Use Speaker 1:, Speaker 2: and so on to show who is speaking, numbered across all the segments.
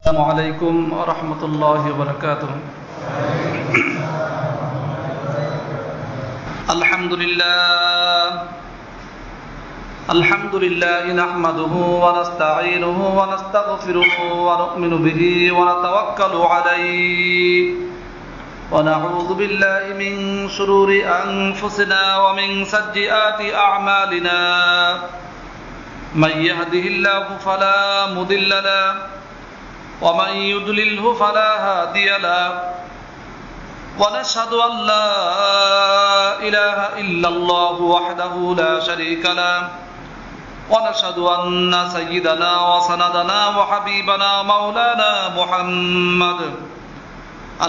Speaker 1: السلام عليكم ورحمة الله وبركاته. الحمد لله نحمده ونستعينه ونستغفره ونؤمن به ونتوكل عليه ونعوذ بالله من شرور أنفسنا ومن سيئات أعمالنا من يهده الله فلا مضل له ومن يضلله فلا هادي له ونشهد أن لا إله إلا الله وحده لا شريك له ونشهد أن سيدنا وسندنا وحبيبنا مولانا محمد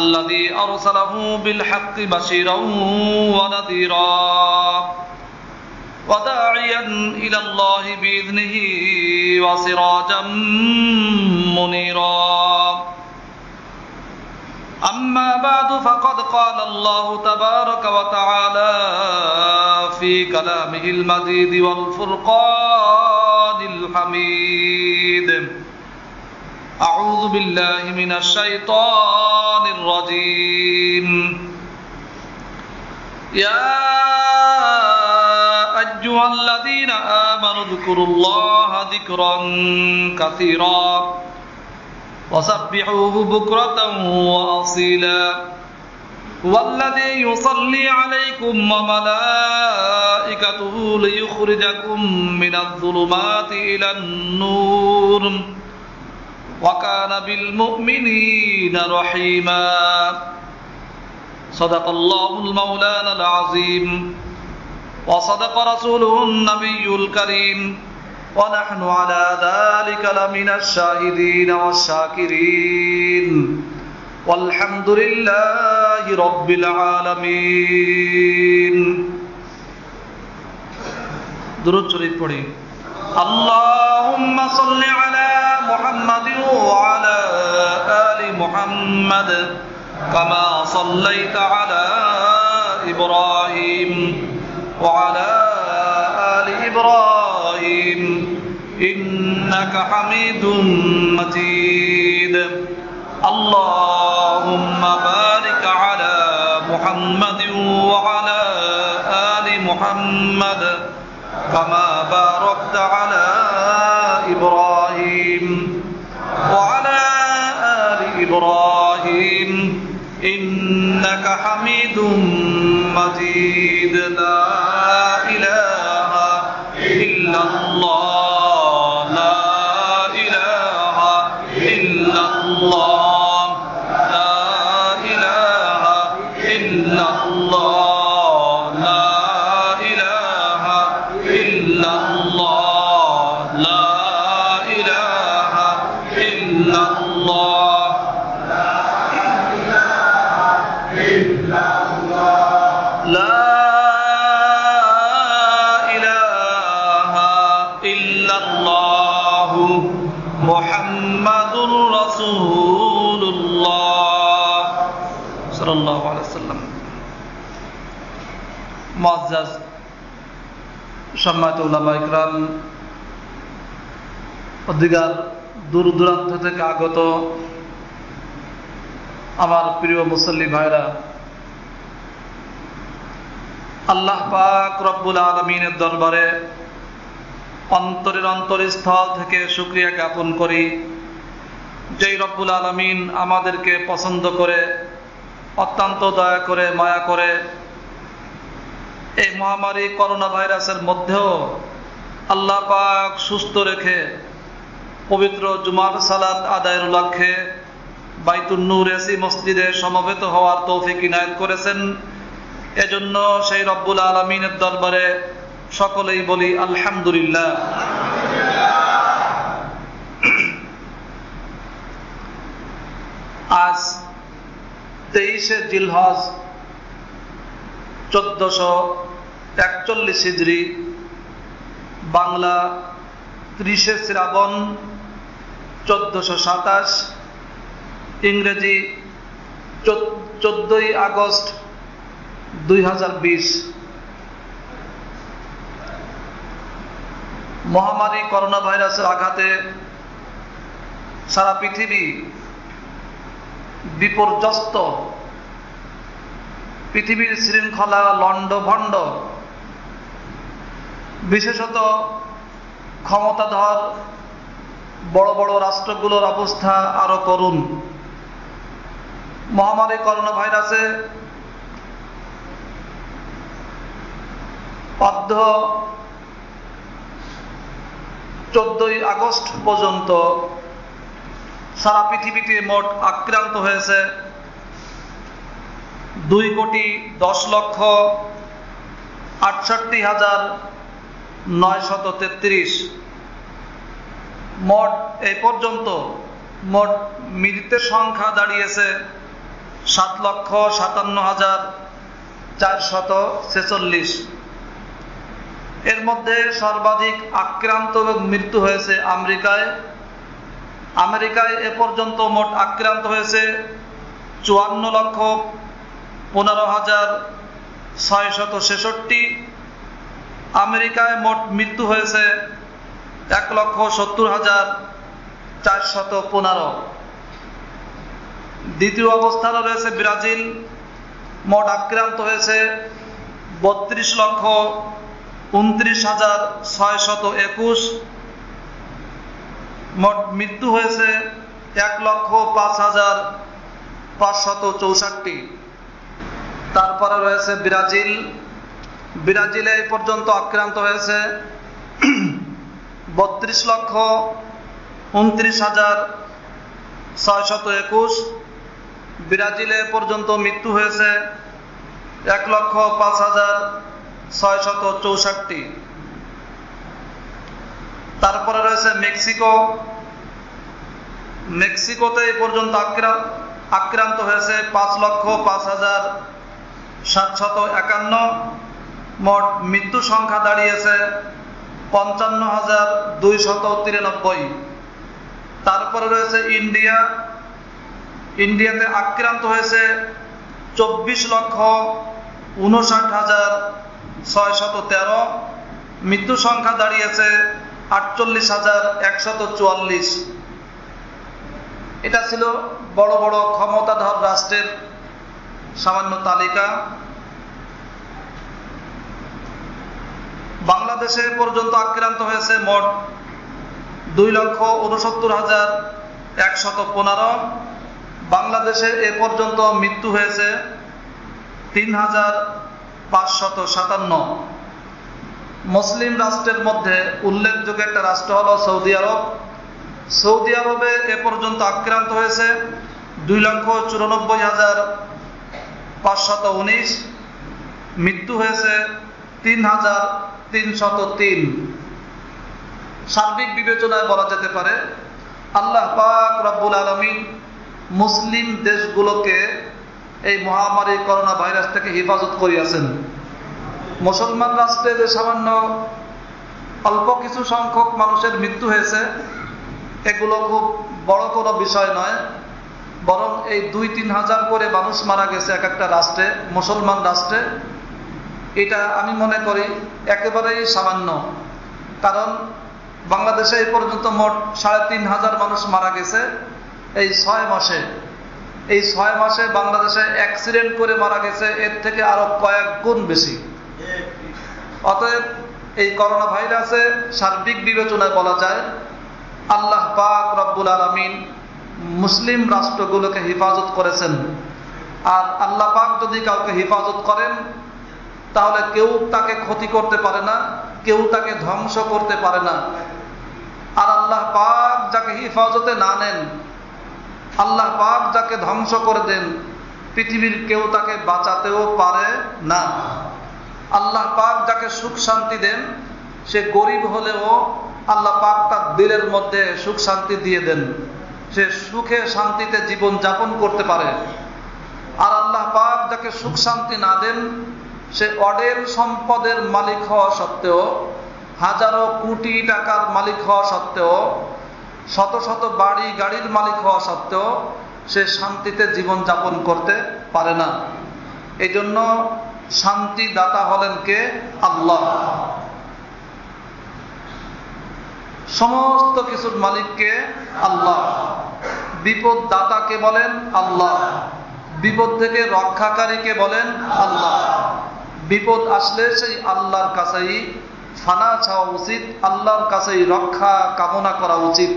Speaker 1: الذي أرسله بالحق بشيرا ونذيرا وداعيا إلى الله بإذنه وسراجا منيرا. أما بعد فقد قال الله تبارك وتعالى في كلامه المجيد والفرقان الحميد. أعوذ بالله من الشيطان الرجيم. يا أيها الذين آمنوا اذكروا الله ذكرا كثيرا وسبحوه بكرة وأصيلا والذي يصلي عليكم وملائكته ليخرجكم من الظلمات إلى النور وكان بالمؤمنين رحيما. صدق الله المولانا العظيم وصدق رسوله النبي الكريم ونحن على ذلك لمن الشاهدين والشاكرين والحمد لله رب العالمين. درود شريف پڑھی. اللهم صل على محمد وعلى آل محمد كما صليت على إبراهيم وعلى آل إبراهيم إنك حميد مجيد. اللهم بارك على محمد وعلى آل محمد كما باركت على إبراهيم وعلى آل إبراهيم إنك حميد مجيد. لا إله إلا الله لا إله إلا الله لا إله إلا الله لا إله إلا الله لا إله إلا الله لا إله إلا الله محمد رسول الله صلى الله عليه وسلم. মুআজ্জাজ সম্মানিত উলামা ইকরাম, অধিকার দূর দূরান্ত থেকে আগত আমার প্রিয় মুসল্লি ভাইরা, আল্লাহ পাক রব্বুল আলামিনের দরবারে অন্তরের অন্তরস্থল থেকে শুকরিয়া জ্ঞাপন করি, যেই রব্বুল আলামিন আমাদেরকে পছন্দ করে, অত্যন্ত দয়া করে, মায়া করে এই মহামারী করোনা ভাইরাসের মধ্যেও আল্লাহ পাক সুস্থ রেখে পবিত্র জুমার সালাত আদায়ের লক্ষ্যে বাইতুন নূর এসি মসজিদে সমবেত হওয়ার তৌফিক ইনায়েত করেছেন। এজন্য সেই রব্বুল আলামিনের দরবারে সকলেই বলি আলহামদুলিল্লাহ। আজ 23শে জিলহজ 1441 হিজরি, বাংলা 30শে শ্রাবণ 1427, ইংরেজি 14ই আগস্ট 2020। মহামারী করোনা ভাইরাসের আঘাতে সারা পৃথিবী বিপর্যস্ত, পৃথিবীর শৃঙ্খলা লণ্ডভণ্ড, বিশেষত ক্ষমতাধর বড় বড় রাষ্ট্রগুলোর অবস্থা আরো করুণ। মহামারী করোনা ভাইরাসে অদ্য 14ই আগস্ট পর্যন্ত সারা পৃথিবীতে মোট আক্রান্ত হয়েছে 2,10,68,933। মোট এই পর্যন্ত মোট মৃতের সংখ্যা দাঁড়িয়েছে 7,57,446। এর মধ্যে সর্বাধিক আক্রান্ত এবং মৃত্যু হয়েছে আমেরিকায়। আমেরিকায় এ পর্যন্ত মোট আক্রান্ত হয়েছে 54,15,666। আমেরিকায় মোট মৃত্যু হয়েছে 1,70,415। দ্বিতীয় অবস্থানে রয়েছে ব্রাজিল, মোট আক্রান্ত হয়েছে 32,29,621। মোট মৃত্যু হয়েছে 1,05,564। তারপরে রয়েছে ব্রাজিল। ব্রাজিলে এই পর্যন্ত আক্রান্ত হয়েছে 32,29,621। ব্রাজিলে পর্যন্ত মৃত্যু হয়েছে 1,05,664। তারপরে রয়েছে মেক্সিকো। মেক্সিকোতে এই পর্যন্ত আক্রান্ত হয়েছে 5,05,751। মোট মৃত্যু সংখ্যা দাঁড়িয়েছে 55,293। তারপরে রয়েছে ইন্ডিয়া। ইন্ডিয়াতে আক্রান্ত হয়েছে 24,59,613। মৃত্যু সংখ্যা দাঁড়িয়েছে 48,144। এটা ছিল বড় বড় ক্ষমতাধর রাষ্ট্রের সামান্য তালিকা। বাংলাদেশে পর্যন্ত আক্রান্ত হয়েছে মোট 2,69,115। বাংলাদেশে এ পর্যন্ত মৃত্যু হয়েছে 3,557। মুসলিম রাষ্ট্রের মধ্যে উল্লেখযোগ্য একটা রাষ্ট্র হলো সৌদি আরব। সৌদি আরবে এ পর্যন্ত আক্রান্ত হয়েছে 2,94,519। মৃত্যু হয়েছে 3,303। সার্বিক বিবেচনায় বলা যেতে পারে আল্লাহ পাক রব্বুল আলামিন মুসলিম দেশগুলোকে এই মহামারী করোনা ভাইরাস থেকে হেফাজত করিয়াছেন। মুসলমান রাষ্ট্রে যে সামান্য অল্প কিছু সংখ্যক মানুষের মৃত্যু হয়েছে, এগুলো খুব বড় কোনো বিষয় নয়, বরং এই 2-3 হাজার করে মানুষ মারা গেছে এক একটা রাষ্ট্রে, মুসলমান রাষ্ট্রে, এটা আমি মনে করি একেবারেই সামান্য। কারণ বাংলাদেশে এই পর্যন্ত মোট 3,500 মানুষ মারা গেছে এই 6 মাসে। এই 6 মাসে বাংলাদেশে অ্যাক্সিডেন্ট করে মারা গেছে এর থেকে আরো কয়েক গুণ বেশি। অতএব এই করোনা ভাইরাসে সার্বিক বিবেচনায় বলা যায় আল্লাহ পাক রব্বুল আলামিন মুসলিম রাষ্ট্রগুলোকে হেফাজত করেছেন। আর আল্লাহ পাক যদি কাউকে হেফাজত করেন তাহলে কেউ তাকে ক্ষতি করতে পারে না, কেউ তাকে ধ্বংস করতে পারে না। আর আল্লাহ পাক যাকে হেফাজতে না নেন, আল্লাহ পাক যাকে ধ্বংস করে দেন, পৃথিবীর কেউ তাকে বাঁচাতেও পারে না। আল্লাহ পাক যাকে সুখ শান্তি দেন, সে গরিব হলেও আল্লাহ পাক তার দিলের মধ্যে সুখ শান্তি দিয়ে দেন, সে সুখে শান্তিতে জীবন যাপন করতে পারে। আর আল্লাহ পাক যাকে সুখ শান্তি না দেন, সে অঢেল সম্পদের মালিক হওয়া সত্ত্বেও, হাজারো কোটি টাকার মালিক হওয়া সত্ত্বেও, শত শত বাড়ি গাড়ির মালিক হওয়া সত্ত্বেও সে শান্তিতে জীবন যাপন করতে পারে না। এই জন্য শান্তি দাতা হলেন কে? আল্লাহ। সমস্ত কিছুর মালিককে আল্লাহ। বিপদ দাতাকে বলেন আল্লাহ, বিপদ থেকে রক্ষাকারীকে বলেন আল্লাহ। বিপদ আসলে সেই আল্লাহর কাছেই ফানা চাওয়া উচিত, আল্লাহর কাছেই রক্ষা কামনা করা উচিত।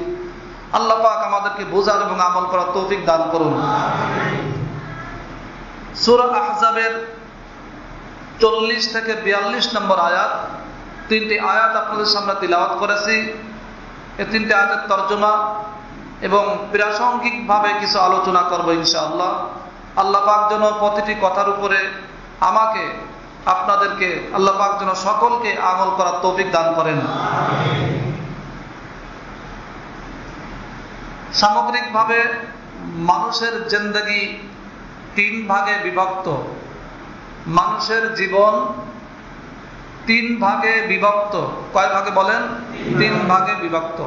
Speaker 1: আল্লাহ পাক আমাদেরকে বোঝার এবং আমল করার তৌফিক দান করুন। সূরা আহজাবের 40 থেকে 42 নম্বর আয়াত, 3টি আয়াত আপনাদের সামনে তিলাওয়াত করেছি। এই 3টি আয়াতের তরজমা এবং প্রাসঙ্গিকভাবে কিছু আলোচনা করব ইনশাআল্লাহ। আল্লাহ পাক যেন প্রতিটি কথার উপরে আমাকে, আপনাদেরকে, আল্লাহ পাক যেন সকলকে আমল করার তৌফিক দান করেন। সামগ্রিকভাবে মানুষের জিন্দেগি 3 ভাগে বিভক্ত। মানুষের জীবন 3 ভাগে বিভক্ত। কয় ভাগে বলেন? 3 ভাগে বিভক্ত।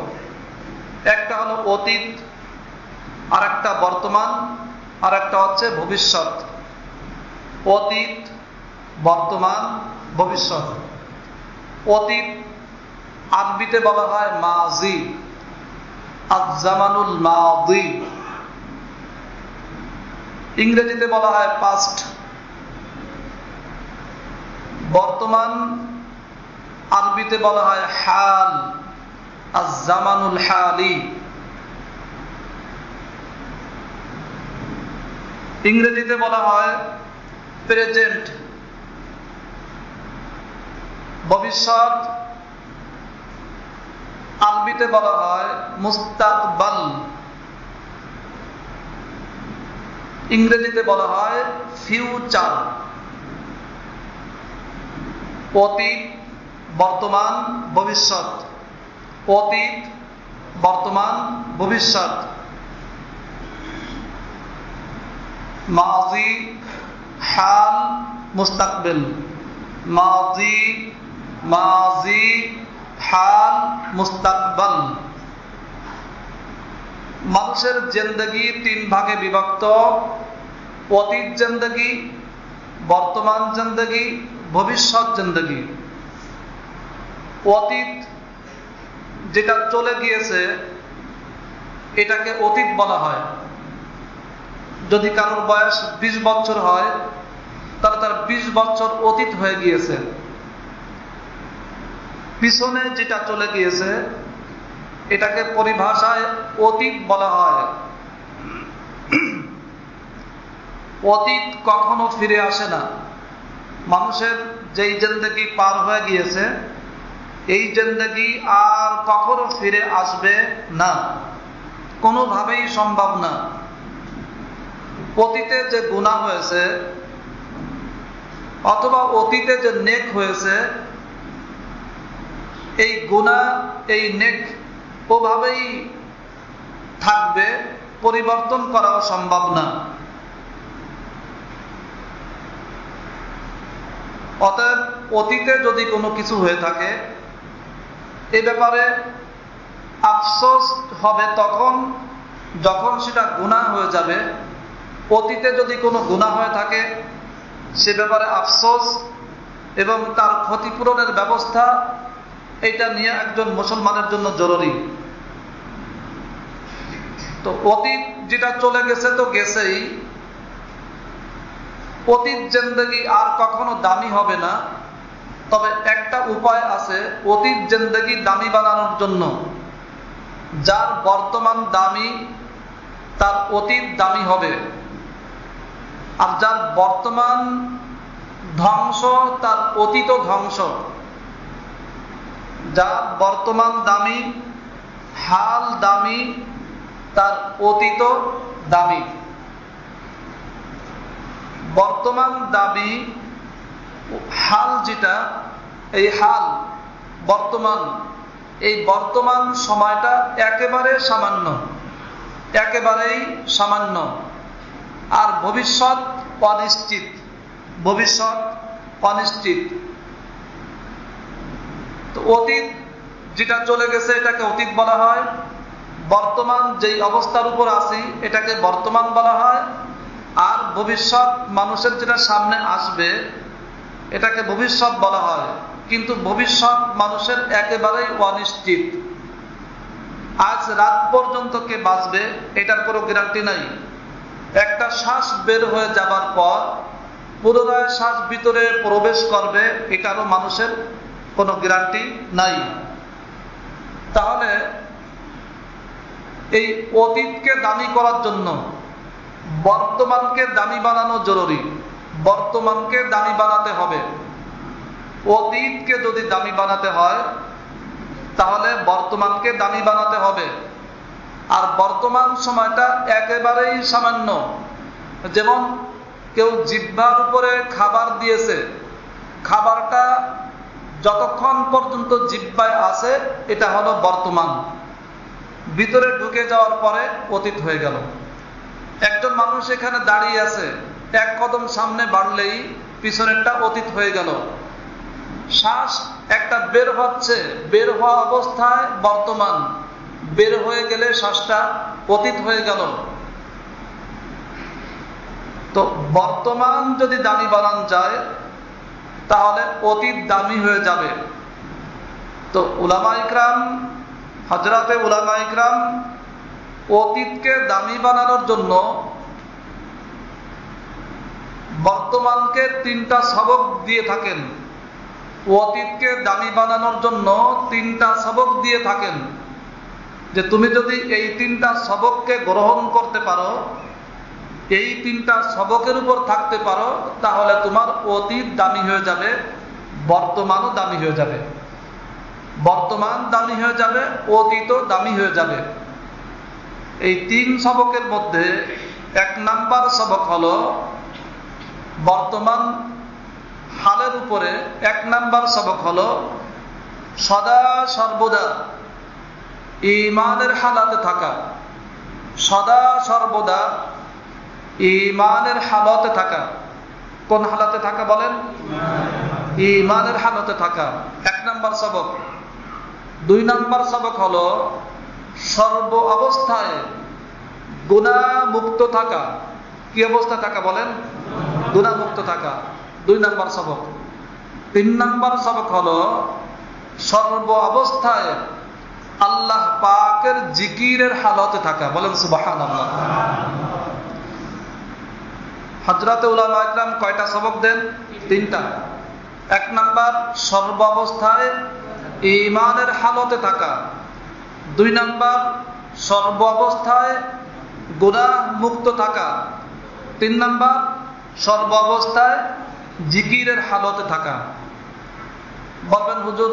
Speaker 1: একটা হলো অতীত, আর একটা বর্তমান, আর একটা হচ্ছে ভবিষ্যৎ। অতীত, বর্তমান, ভবিষ্যৎ। অতীত আরবিতে বলা হয় মাজি, আজ-জামানুল মাদি। ইংরেজিতে বলা হয় পাস্ট। বর্তমান আরবিতে বলা হয় হাল, আজ-জামানুল হালি। ইংরেজিতে বলা হয় প্রেজেন্ট। ভবিষ্যৎ আরবিতে বলা হয় মুস্তাকবাল। ইংরেজিতে বলা হয় ফিউচার। অতীত, বর্তমান, ভবিষ্যৎ। অতীত, বর্তমান, ভবিষ্যৎ। মাজি, হাল, মুস্তাকবিল। মাজি, মাজি, হাল, মুস্তাকবাল। মানুষের জিন্দেগি 3 ভাগে বিভক্ত। অতীত জিন্দেগি, বর্তমান জিন্দেগি, ভবিষ্যৎ জিন্দেগি। অতীত যেটা চলে গিয়েছে এটাকে অতীত বলা হয়। যদি কারোর বয়স 20 বছর হয় তাহলে তার 20 বছর অতীত হয়ে গিয়েছে। পিছনে যেটা চলে গিয়েছে এটাকে পরিভাষায় অতীত বলা হয়। অতীত কখনো ফিরে আসে না। মানুষের যেই জিন্দেগি পার হয়ে গিয়েছে এই জিন্দেগি আর কখনো ফিরে আসবে না, কোনোভাবেই সম্ভব না। অতীতে যে গুনাহ হয়েছে অথবা অতীতে যে নেক হয়েছে, এই গুনাহ, এই নেক ওভাবেই থাকবে, পরিবর্তন করাও সম্ভব না। অতএব অতীতে যদি কোনো কিছু হয়ে থাকে এ ব্যাপারে আফসোস হবে তখন যখন সেটা গুনাহ হয়ে যাবে। অতীতে যদি কোনো গুনাহ হয়ে থাকে সে ব্যাপারে আফসোস এবং তার ক্ষতিপূরণের ব্যবস্থা, এটা নিয়ে একজন মুসলমানের জন্য জরুরি। তো অতীত যেটা চলে গেছে তো গেছেই। অতীত জিন্দেগি আর কখনো দামি হবে না। তবে একটা উপায় আছে অতীত জিন্দেগি দামি বানানোর জন্য। যার বর্তমান দামি তার অতীত দামি হবে, আর যার বর্তমান ধ্বংস তার অতীত ধ্বংস। যার বর্তমান দামি, হাল দামি, তার অতীত দামি। বর্তমান দামি হাল যেটা, এই হাল বর্তমান, এই বর্তমান সময়টা একেবারে সামান্য, একেবারেই সামান্য। আর ভবিষ্যৎ অনিশ্চিত, ভবিষ্যৎ অনিশ্চিত। তো অতীত যেটা চলে গেছে এটাকে অতীত বলা হয়। বর্তমান যেই অবস্থার উপর আছি এটাকে বর্তমান বলা হয়। আর ভবিষ্যৎ মানুষের যেটা সামনে আসবে এটাকে ভবিষ্যৎ বলা হয়। কিন্তু ভবিষ্যৎ মানুষের একেবারেই অনিশ্চিত। আজ রাত পর্যন্ত কে বাঁচবে এটার কোনো গ্যারান্টি নাই। একটা শ্বাস বের হয়ে যাবার পর পুনরায় শ্বাস ভিতরে প্রবেশ করবে এটারও মানুষের কোনো গ্যারান্টি নাই। তাহলে এই অতীতকে দামি করার জন্য বর্তমানকে দামি বানানো জরুরি। বর্তমানকে দামি বানাতে হবে। অতীতকে যদি দামি বানাতে হয় তাহলে বর্তমানকে দামি বানাতে হবে। আর বর্তমান সময়টা একেবারেই সামান্য। যেমন কেউ জিহ্বার উপরে খাবার দিয়েছে, খাবারটা যতক্ষণ পর্যন্ত জিহ্বায় আছে এটা হলো বর্তমান, ভিতরে ঢুকে যাওয়ার পরে অতীত হয়ে গেল। একজন মানুষ এখানে দাঁড়িয়ে আছে, এক কদম সামনে বাড়লেই পিছনেরটা অতীত হয়ে গেল। শ্বাস একটা বের হচ্ছে, বের হওয়া অবস্থায় বর্তমান, বের হয়ে গেলে শ্বাসটা অতীত হয়ে গেল। তো বর্তমান যদি দামি বানান যায় তাহলে অতীত দামি হয়ে যাবে। তো উলামা ইকরাম, হযরতে উলামা ইকরাম অতীতকে দামি বানানোর জন্য বর্তমানকে 3টা সবক দিয়ে থাকেন। অতীতকে দামি বানানোর জন্য 3টা সবক দিয়ে থাকেন, যে তুমি যদি এই 3টা সবককে গ্রহণ করতে পারো, এই 3টা সবকের উপর থাকতে পারো, তাহলে তোমার অতীত দামি হয়ে যাবে, বর্তমানও দামি হয়ে যাবে। বর্তমান দামি হয়ে যাবে, অতীতও দামি হয়ে যাবে। এই 3 সবকের মধ্যে 1 নাম্বার সবক হলো বর্তমান হালের উপরে 1 নাম্বার সবক হলো সদা সর্বদা ঈমানের হালাতে থাকা। সদা সর্বদা ঈমানের হালাতে থাকা। কোন হালাতে থাকা বলেন? ঈমানের হালাতে থাকা 1 নাম্বার সবক। 2 নাম্বার সবক হলো সর্ব অবস্থায় গুনাহ মুক্ত থাকা। কি অবস্থা থাকা বলেন? গুনাহ মুক্ত থাকা 2 নাম্বার সবক। 3 নাম্বার সবক হলো সর্ব অবস্থায় আল্লাহ পাকের জিকিরের হালতে থাকা। বলেন সুবহানাল্লাহ। হযরতে উলামা ইকরাম কয়টা সবক দেন? 3টা। 1 নাম্বার সর্ব অবস্থায় ঈমানের হালতে থাকা। 2 নাম্বার সর্ব অবস্থায় গুনাহ মুক্ত থাকা। 3 নাম্বার সর্ব অবস্থায় জিকিরের হালতে থাকা। বলবেন হুজুর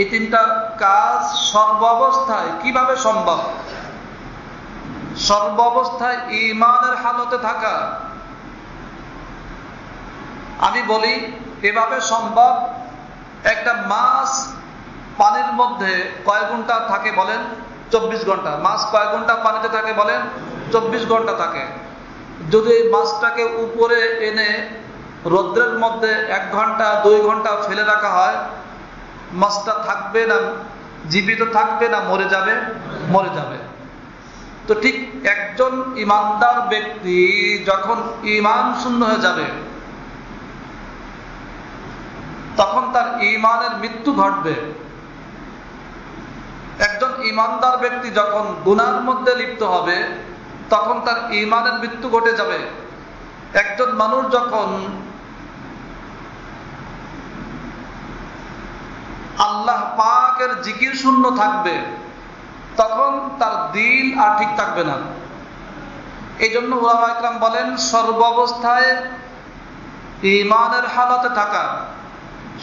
Speaker 1: এই 3টা কাজ সর্ব অবস্থায় কিভাবে সম্ভব? সর্ব অবস্থায় ঈমানের হালতে থাকা আমি বলি এভাবে সম্ভব। একটা মাছ পানির মধ্যে কয় ঘন্টা থাকে বলেন? 24 ঘন্টা। মাছ কয় ঘন্টা পানিতে থাকে বলেন? 24 ঘন্টা থাকে। যদি এই মাছটাকে উপরে এনে রৌদ্রের মধ্যে 1 ঘন্টা 2 ঘন্টা ফেলে রাখা হয়, মাছটা থাকবে না, জীবিত থাকবে না মরে যাবে? মরে যাবে। তো ঠিক একজন ঈমানদার ব্যক্তি যখন ঈমান শূন্য হয়ে যাবে তখন তার ঈমানের মৃত্যু ঘটবে। একজন ঈমানদার ব্যক্তি যখন গুনাহের মধ্যে লিপ্ত হবে তখন তার ঈমানের মৃত্যু ঘটে যাবে। একজন মানুষ যখন আল্লাহ পাকের জিকির শূন্য থাকবে তখন তার দিল আর ঠিক থাকবে না। এই জন্য উলামা ইকরাম বলেন সর্ব অবস্থায় ঈমানের হালতে থাকা,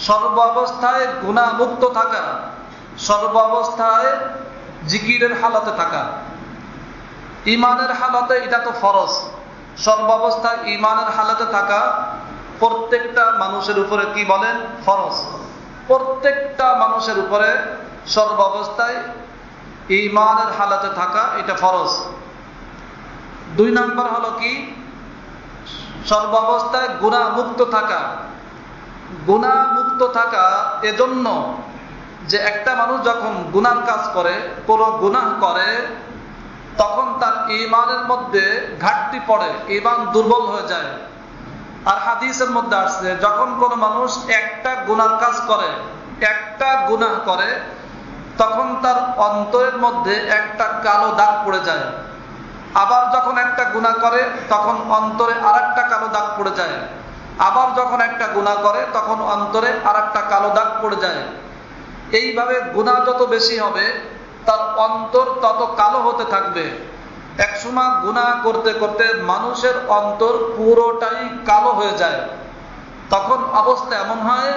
Speaker 1: সর্ব অবস্থায় গুনাহ মুক্ত থাকা, সর্ব অবস্থায় জিকিরের হালতে থাকা। ঈমানের হালতে এটা তো ফরজ। সর্ব অবস্থায় ঈমানের হালতে থাকা প্রত্যেকটা মানুষের উপরে কি বলেন? ফরজ। প্রত্যেকটা মানুষের উপরে সর্ব অবস্থায় ঈমানের হালতে থাকা এটা ফরজ। 2 নাম্বার হলো কি? সর্ব অবস্থায় গুনাহ মুক্ত থাকা। গুনাহ মুক্ত থাকা এজন্য যে একটা মানুষ যখন গুনার কাজ করে, কোনো গুনাহ করে, তখন তার ঈমানের মধ্যে ঘাটতি পড়ে, ঈমান দুর্বল হয়ে যায়। আর হাদিসের মধ্যে আসছে যখন কোনো মানুষ একটা গুনার কাজ করে, একটা গুনাহ করে, তখন তার অন্তরের মধ্যে একটা কালো দাগ পড়ে যায়। আবার যখন একটা গুনাহ করে তখন অন্তরে আরেকটা কালো দাগ পড়ে যায়। আবার যখন একটা গুনাহ করে তখন অন্তরে আরেকটা কালো দাগ পড়ে যায়। এইভাবে গুনাহ যত বেশি হবে তার অন্তর তত কালো হতে থাকবে। একসময় গুনাহ করতে করতে মানুষের অন্তর পুরোটাই কালো হয়ে যায়। তখন অবস্থা এমন হয়,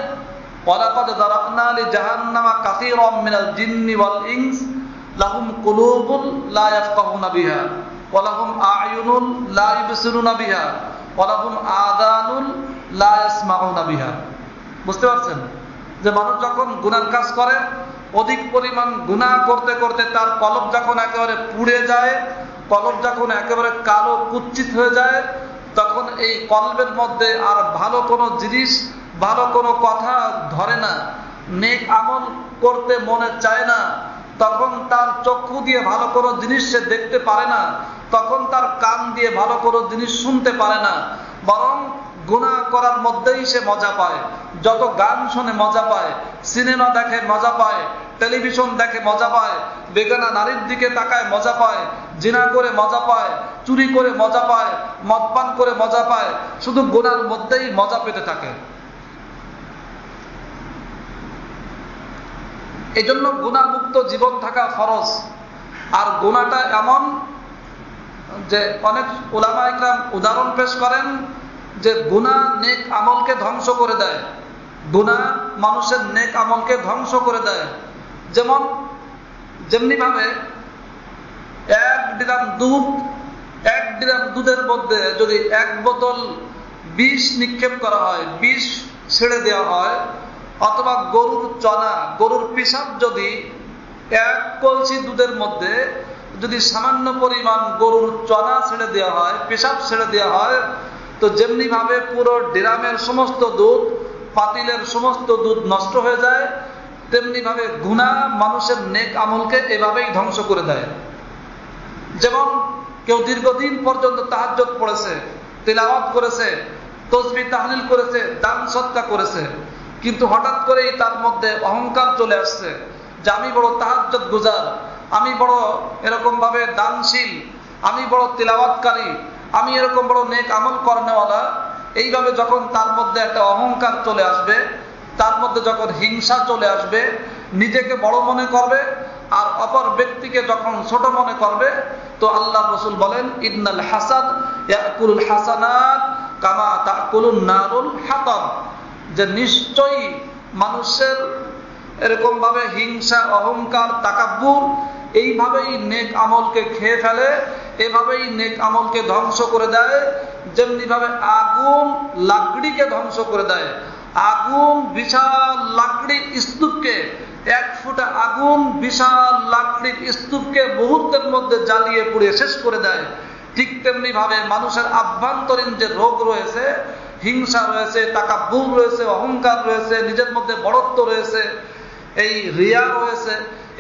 Speaker 1: ওয়ালাকাদ যারানা লিজাহান্নামা কাসীরাম মিনাল জিন্নি ওয়াল ইনস লাহুম কুলুবুন লা ইয়াফকাহুনা বিহা ওয়া লাহুম আ'য়ুনুন লা ইবসিরুনা বিহা ওয়া লাহুম আযানুন লা ইয়াসমাউনা বিহা। বুঝতে পারছেন যে মানুষ যখন গুনার কাজ করে, অধিক পরিমাণ গুনাহ করতে করতে তার কলব যখন একেবারে পুড়ে যায়, কলব যখন একেবারে কালো কুচ্ছিত হয়ে যায়, তখন এই কলবের মধ্যে আর ভালো কোনো জিনিস, ভালো কোনো কথা ধরে না, নেক আমল করতে মনে চায় না। তখন তার চক্ষু দিয়ে ভালো কোনো জিনিস সে দেখতে পারে না, তখন তার কান দিয়ে ভালো কোনো জিনিস শুনতে পারে না, বরং গুনাহ করার মধ্যেই সে মজা পায়। যত গান শুনে মজা পায়, সিনেমা দেখে মজা পায়, টেলিভিশন দেখে মজা পায়, বেগানা নারীর দিকে তাকায় মজা পায়, জিনা করে মজা পায়, চুরি করে মজা পায়, মদ পান করে মজা পায়, শুধু গুনার মধ্যেই মজা পেতে থাকে। এই জন্য গুনাহমুক্ত জীবন থাকা ফরজ। আর গুনাহটা এমন যে অনেক উলামা ইকরাম উদাহরণ পেশ করেন যে গুনাহ নেক আমলকে ধ্বংস করে দেয়। গুনাহ মানুষের নেক আমলকে ধ্বংস করে দেয়। যেমনি ভাবে এক ড্রাম দুধের মধ্যে যদি 1 বোতল বিষ নিক্ষেপ করা হয়, বিষ ছেড়ে দেওয়া হয়, অথবা গরুর চনা, গরুর পেশাব যদি 1 কলসি দুধের মধ্যে যদি সামান্য পরিমাণ গরুর চনা ছেড়ে দেওয়া হয়, পেশাব ছেড়ে দেওয়া হয়, তো যেমনি ভাবে পুরো ড্রামের সমস্ত দুধ, পাতিলের সমস্ত দুধ নষ্ট হয়ে যায়, তেমনি ভাবে গুনাহ মানুষের নেক আমলকে এভাবেই ধ্বংস করে দেয়। যেমন কেউ দীর্ঘদিন পর্যন্ত তাহাজ্জুদ পড়েছে, তিলাওয়াত করেছে, তাসবিহ তাহলিল করেছে, দান সদকা করেছে, কিন্তু হঠাৎ করেই তার মধ্যে অহংকার চলে আসছে যে আমি বড় তাহাজ্জুদ গুজার, আমি বড় এরকম ভাবে দানশীল, আমি বড় তিলাওয়াতকারী, আমি এরকম বড় নেক আমল করেনেওয়ালা। এইভাবে যখন তার মধ্যে একটা অহংকার চলে আসবে, তার মধ্যে যখন হিংসা চলে আসবে, নিজেকে বড় মনে করবে আর অপর ব্যক্তিকে যখন ছোট মনে করবে, তো আল্লাহ রাসূল বলেন ইন্নাল হাসাদ ইয়াকুলুল হাসানাত কামা তাকুলুন নারুল হাতাব, যে নিশ্চয়ই মানুষের এরকম ভাবে হিংসা, অহংকার, তাকাব্বুর এইভাবেই নেক আমলকে খেয়ে ফেলে, এভাবেই নেক আমলকে ধ্বংস করে দেয়। যেমনি ভাবে আগুন লাকড়িকে ধ্বংস করে দেয়। আগুন বিশাল লাকড়ির স্তূপকে, 1 ফুটা আগুন বিশাল লাকড়ির স্তূপকে মুহূর্তের মধ্যে জ্বালিয়ে পুড়িয়ে শেষ করে দেয়। ঠিক তেমনি ভাবে মানুষের আভ্যন্তরীণ যে রোগ রয়েছে, হিংসা রয়েছে, তাকাব্বুর রয়েছে, অহংকার রয়েছে, নিজের মধ্যে বড়ত্ব রয়েছে, এই রিয়া রয়েছে,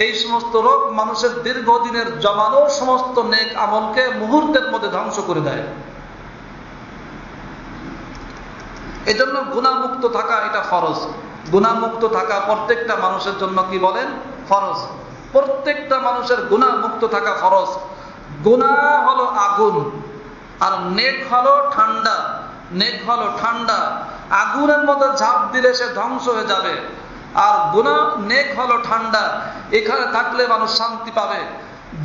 Speaker 1: এই সমস্ত রোগ মানুষের দীর্ঘদিনের জমানো সমস্ত নেক আমলকে মুহূর্তের মধ্যে ধ্বংস করে দেয়। এজন্য গুনাহমুক্ত থাকা এটা ফরজ। গুনাহমুক্ত থাকা প্রত্যেকটা মানুষের জন্য কি বলেন? ফরজ। প্রত্যেকটা মানুষের গুনাহমুক্ত থাকা ফরজ। গুনাহ হলো আগুন আর নেক হলো ঠান্ডা। নেক হলো ঠান্ডা, আগুনের মধ্যে ঝাঁপ দিলে সে ধ্বংস হয়ে যাবে। আর গুনাহ, নেক হলো ঠান্ডা, এখানে থাকলে মানুষ শান্তি পাবে।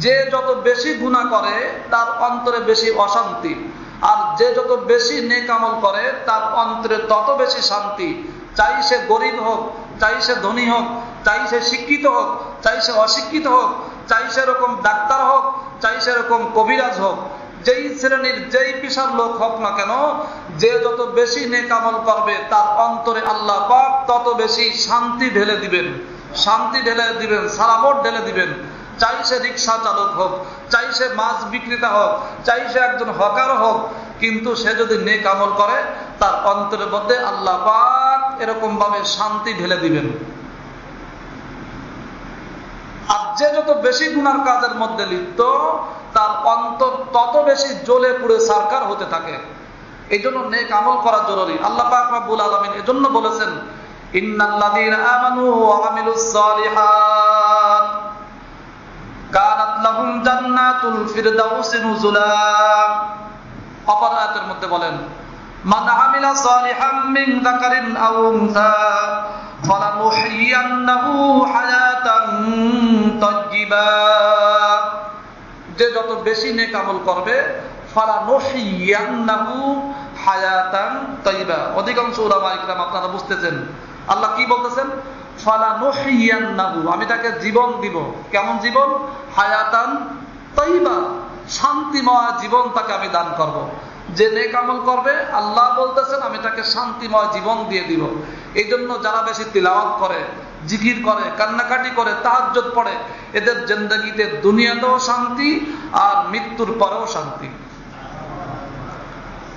Speaker 1: যে যত বেশি গুনাহ করে তার অন্তরে বেশি অশান্তি, আর যে যত বেশি নেক আমল করে তার অন্তরে তত বেশি শান্তি। চাই সে গরিব হোক, চাই সে ধনী হোক, চাই সে শিক্ষিত হোক, চাই সে অশিক্ষিত হোক, চাই সে এরকম ডাক্তার হোক, চাই সে এরকম কবিরাজ হোক, যেই শ্রেণীর যেই পেশার লোক হোক না কেন, যে যত বেশি নেক আমল করবে তার অন্তরে আল্লাহ পাক তত বেশি শান্তি ঢেলে দিবেন, শান্তি ঢেলে দিবেন, সালামত ঢেলে দিবেন। চাই সে রিক্সা চালক হোক, চাই সে মাছ বিক্রেতা হোক, চাই সে একজন হকার হোক, কিন্তু সে যদি নেক আমল করে তার অন্তরের মধ্যে আল্লাহ পাক এরকম ভাবে শান্তি ঢেলে দিবেন। আর যে যত বেশি গুনার কাজের মধ্যে লিপ্ত তার অন্তর তত বেশি জ্বলে পুড়ে সারকার হতে থাকে। এই জন্য নেক আমল করা জরুরি। আল্লাহ পাক রব্বুল আলামিন এজন্য বলেছেন ইন্নাল্লাযীনা আমানু ওয়া আমিলুস সালিহাত কানাত লাহুম জান্নাতুল ফিরদাউসি নুজুলা। অপর আয়াতের মধ্যে বলেন মান আমিলা সালিহাম মিন যাকারিন আও উনসা ফালানুহইয়ান্নাহু হায়াতান তাইয়্যিবা। যে যত বেশি নেক আমল করবে ফালানুহইয়ান্নাহু হায়াতান তাইয়্যিবা। অধিকাংশ উলামা ইকরাম আপনারা বুঝতেছেন আল্লাহ কি বলতেছেন, ফালানুহইয়ান্নাহু, আমি তাকে জীবন দিব। কেমন জীবন? হায়াতান তাইয়্যিবা, শান্তিময় জীবন তাকে আমি দান করব। যে নেক আমল করবে আল্লাহ বলতেছেন আমি তাকে শান্তিময় জীবন দিয়ে দিব। এই জন্য যারা বেশি তিলাওয়াত করে, জিকির করে, কান্নাকাটি করে, তাহাজ্জুদ পড়ে, এদের জিন্দেগিতে দুনিয়াতেও শান্তি আর মৃত্যুর পরেও শান্তি।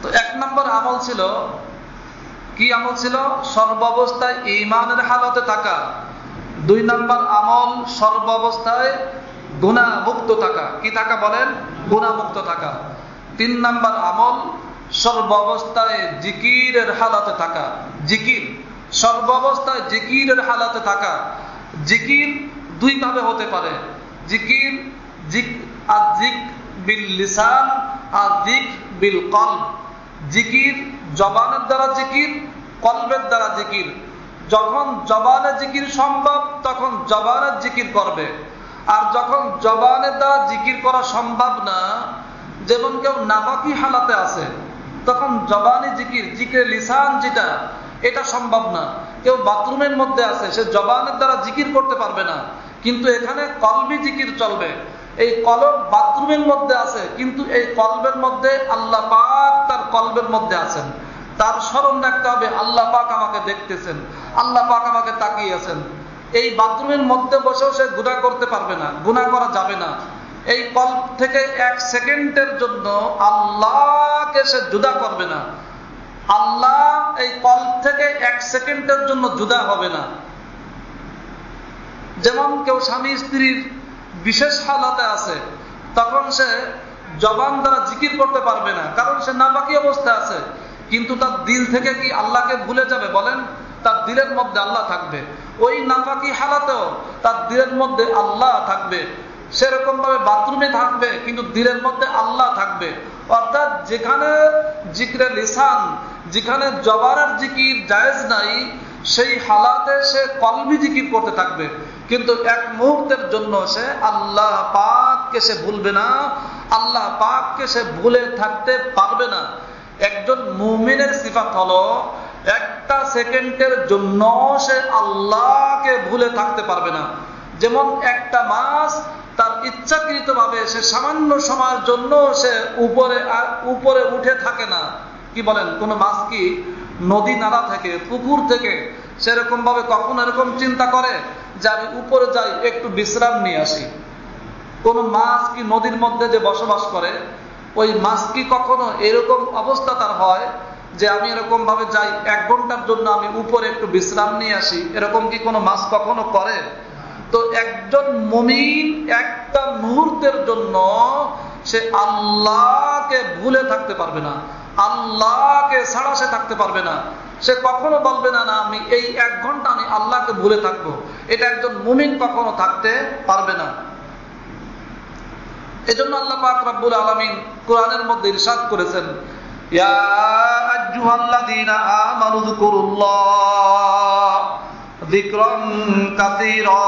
Speaker 1: তো এক নম্বর আমল ছিল, কি আমল ছিল? সর্বাবস্থায় ঈমানের হালতে থাকা। দুই নম্বর আমল সর্বাবস্থায় গুনাহ মুক্ত থাকা। কি থাকা বলেন? গুনাহ মুক্ত থাকা। তিন নম্বর আমল সর্বাবস্থায় জিকিরের হালাতে থাকা। জিকির, সর্বাবস্থায় জিকিরের হালাতে থাকা। জিকির দুই ভাবে হতে পারে। জিকির আজিক বিল লিসান, আজিক বিল কলব। জিকির জবানের দ্বারা জিকির, কলবের দ্বারা জিকির। যখন জবানে জিকির সম্ভব তখন জবানের জিকির করবে, আর যখন জবানের দ্বারা জিকির করা সম্ভব না, যেমন কেউ নাফাকি হালাতে আছে, তখন জবানি জিকির, জিকির লিসান যেটা, এটা সম্ভব না। কেউ বাথরুমের মধ্যে আছে, সে জবানের দ্বারা জিকির করতে পারবে না, কিন্তু এখানে কলবি জিকির চলবে। এই কলব বাথরুমের মধ্যে আছে, কিন্তু এই কলবের মধ্যে আল্লাহ পাক তার কলবের মধ্যে আছেন। তার স্মরণ রাখতে হবে আল্লাহ পাক আমাকে দেখতেছেন, আল্লাহ পাক আমাকে তাকিয়ে আছেন। এই বাথরুমের মধ্যে বসেও সে গুনাহ করতে পারবে না, গুনাহ করা যাবে না। এই কলব থেকে এক সেকেন্ডের জন্য আল্লাহকে সে জুদা করবে না। আল্লাহ এই কলব থেকে এক সেকেন্ডের জন্য জুদা হবে না। যেমন কেউ স্বামী স্ত্রীর বিশেষ হালাতে আছে, তখন সে জবান দ্বারা জিকির করতে পারবে না, কারণ সে নাপাকি অবস্থায় আছে। কিন্তু তার দিল থেকে কি আল্লাহকে ভুলে যাবে? বলেন, তার দিলের মধ্যে আল্লাহ থাকবে। ওই নাপাকি হালাতেও তার দিলের মধ্যে আল্লাহ থাকবে। সেরকম ভাবে বাথরুমে থাকবে, কিন্তু দিলের মধ্যে আল্লাহ থাকবে। অর্থাৎ যেখানে জিকরে লিসান, যেখানে জবানের জিকির জায়েজ নাই, সেই হালাতে সে কলবি জিকির করতে থাকবে। কিন্তু এক মুহূর্তের জন্য সে আল্লাহ পাককে সে ভুলবে না, আল্লাহ পাককে সে ভুলে থাকতে পারবে না। একজন মুমিনের সিফাত হলো একটা সেকেন্ডের জন্য সে আল্লাহকে ভুলে থাকতে পারবে না। যেমন একটা মাছ তার ইচ্ছাকৃত ভাবে সে সামান্য সময়ের জন্য সে উপরে উঠে থাকে না। কি বলেন? কোন মাছ কি নদী নালা থেকে, পুকুর থেকে সেরকম ভাবে কখনো এরকম চিন্তা করে যে আমি উপরে যাই, একটু বিশ্রাম নিয়ে আসি? কোন মাছ কি নদীর মধ্যে যে বসবাস করে, ওই মাছ কি কখনো এরকম অবস্থা তার হয় যে আমি এরকম ভাবে যাই, 1 ঘন্টার জন্য আমি উপরে একটু বিশ্রাম নিয়ে আসি? এরকম কি কোনো মাছ কখনো করে? তো একজন মুমিন একটা মুহূর্তের জন্য সে আল্লাহকে ভুলে থাকতে পারবে না, আল্লাহকে ছাড়া সে থাকতে পারবে না। সে কখনো বলবে না, না আমি এই 1 ঘন্টা আমি আল্লাহকে ভুলে থাকবো। এটা একজন মুমিন কখনো থাকতে পারবে না। এজন্য আল্লাহ পাক রব্বুল আলামিন কোরআনের মধ্যে ইরশাদ করেছেন, ইয়া আইয়ুহাল্লাযীনা আমানু যিকুরুল্লাহ যিকরান কাসীরা।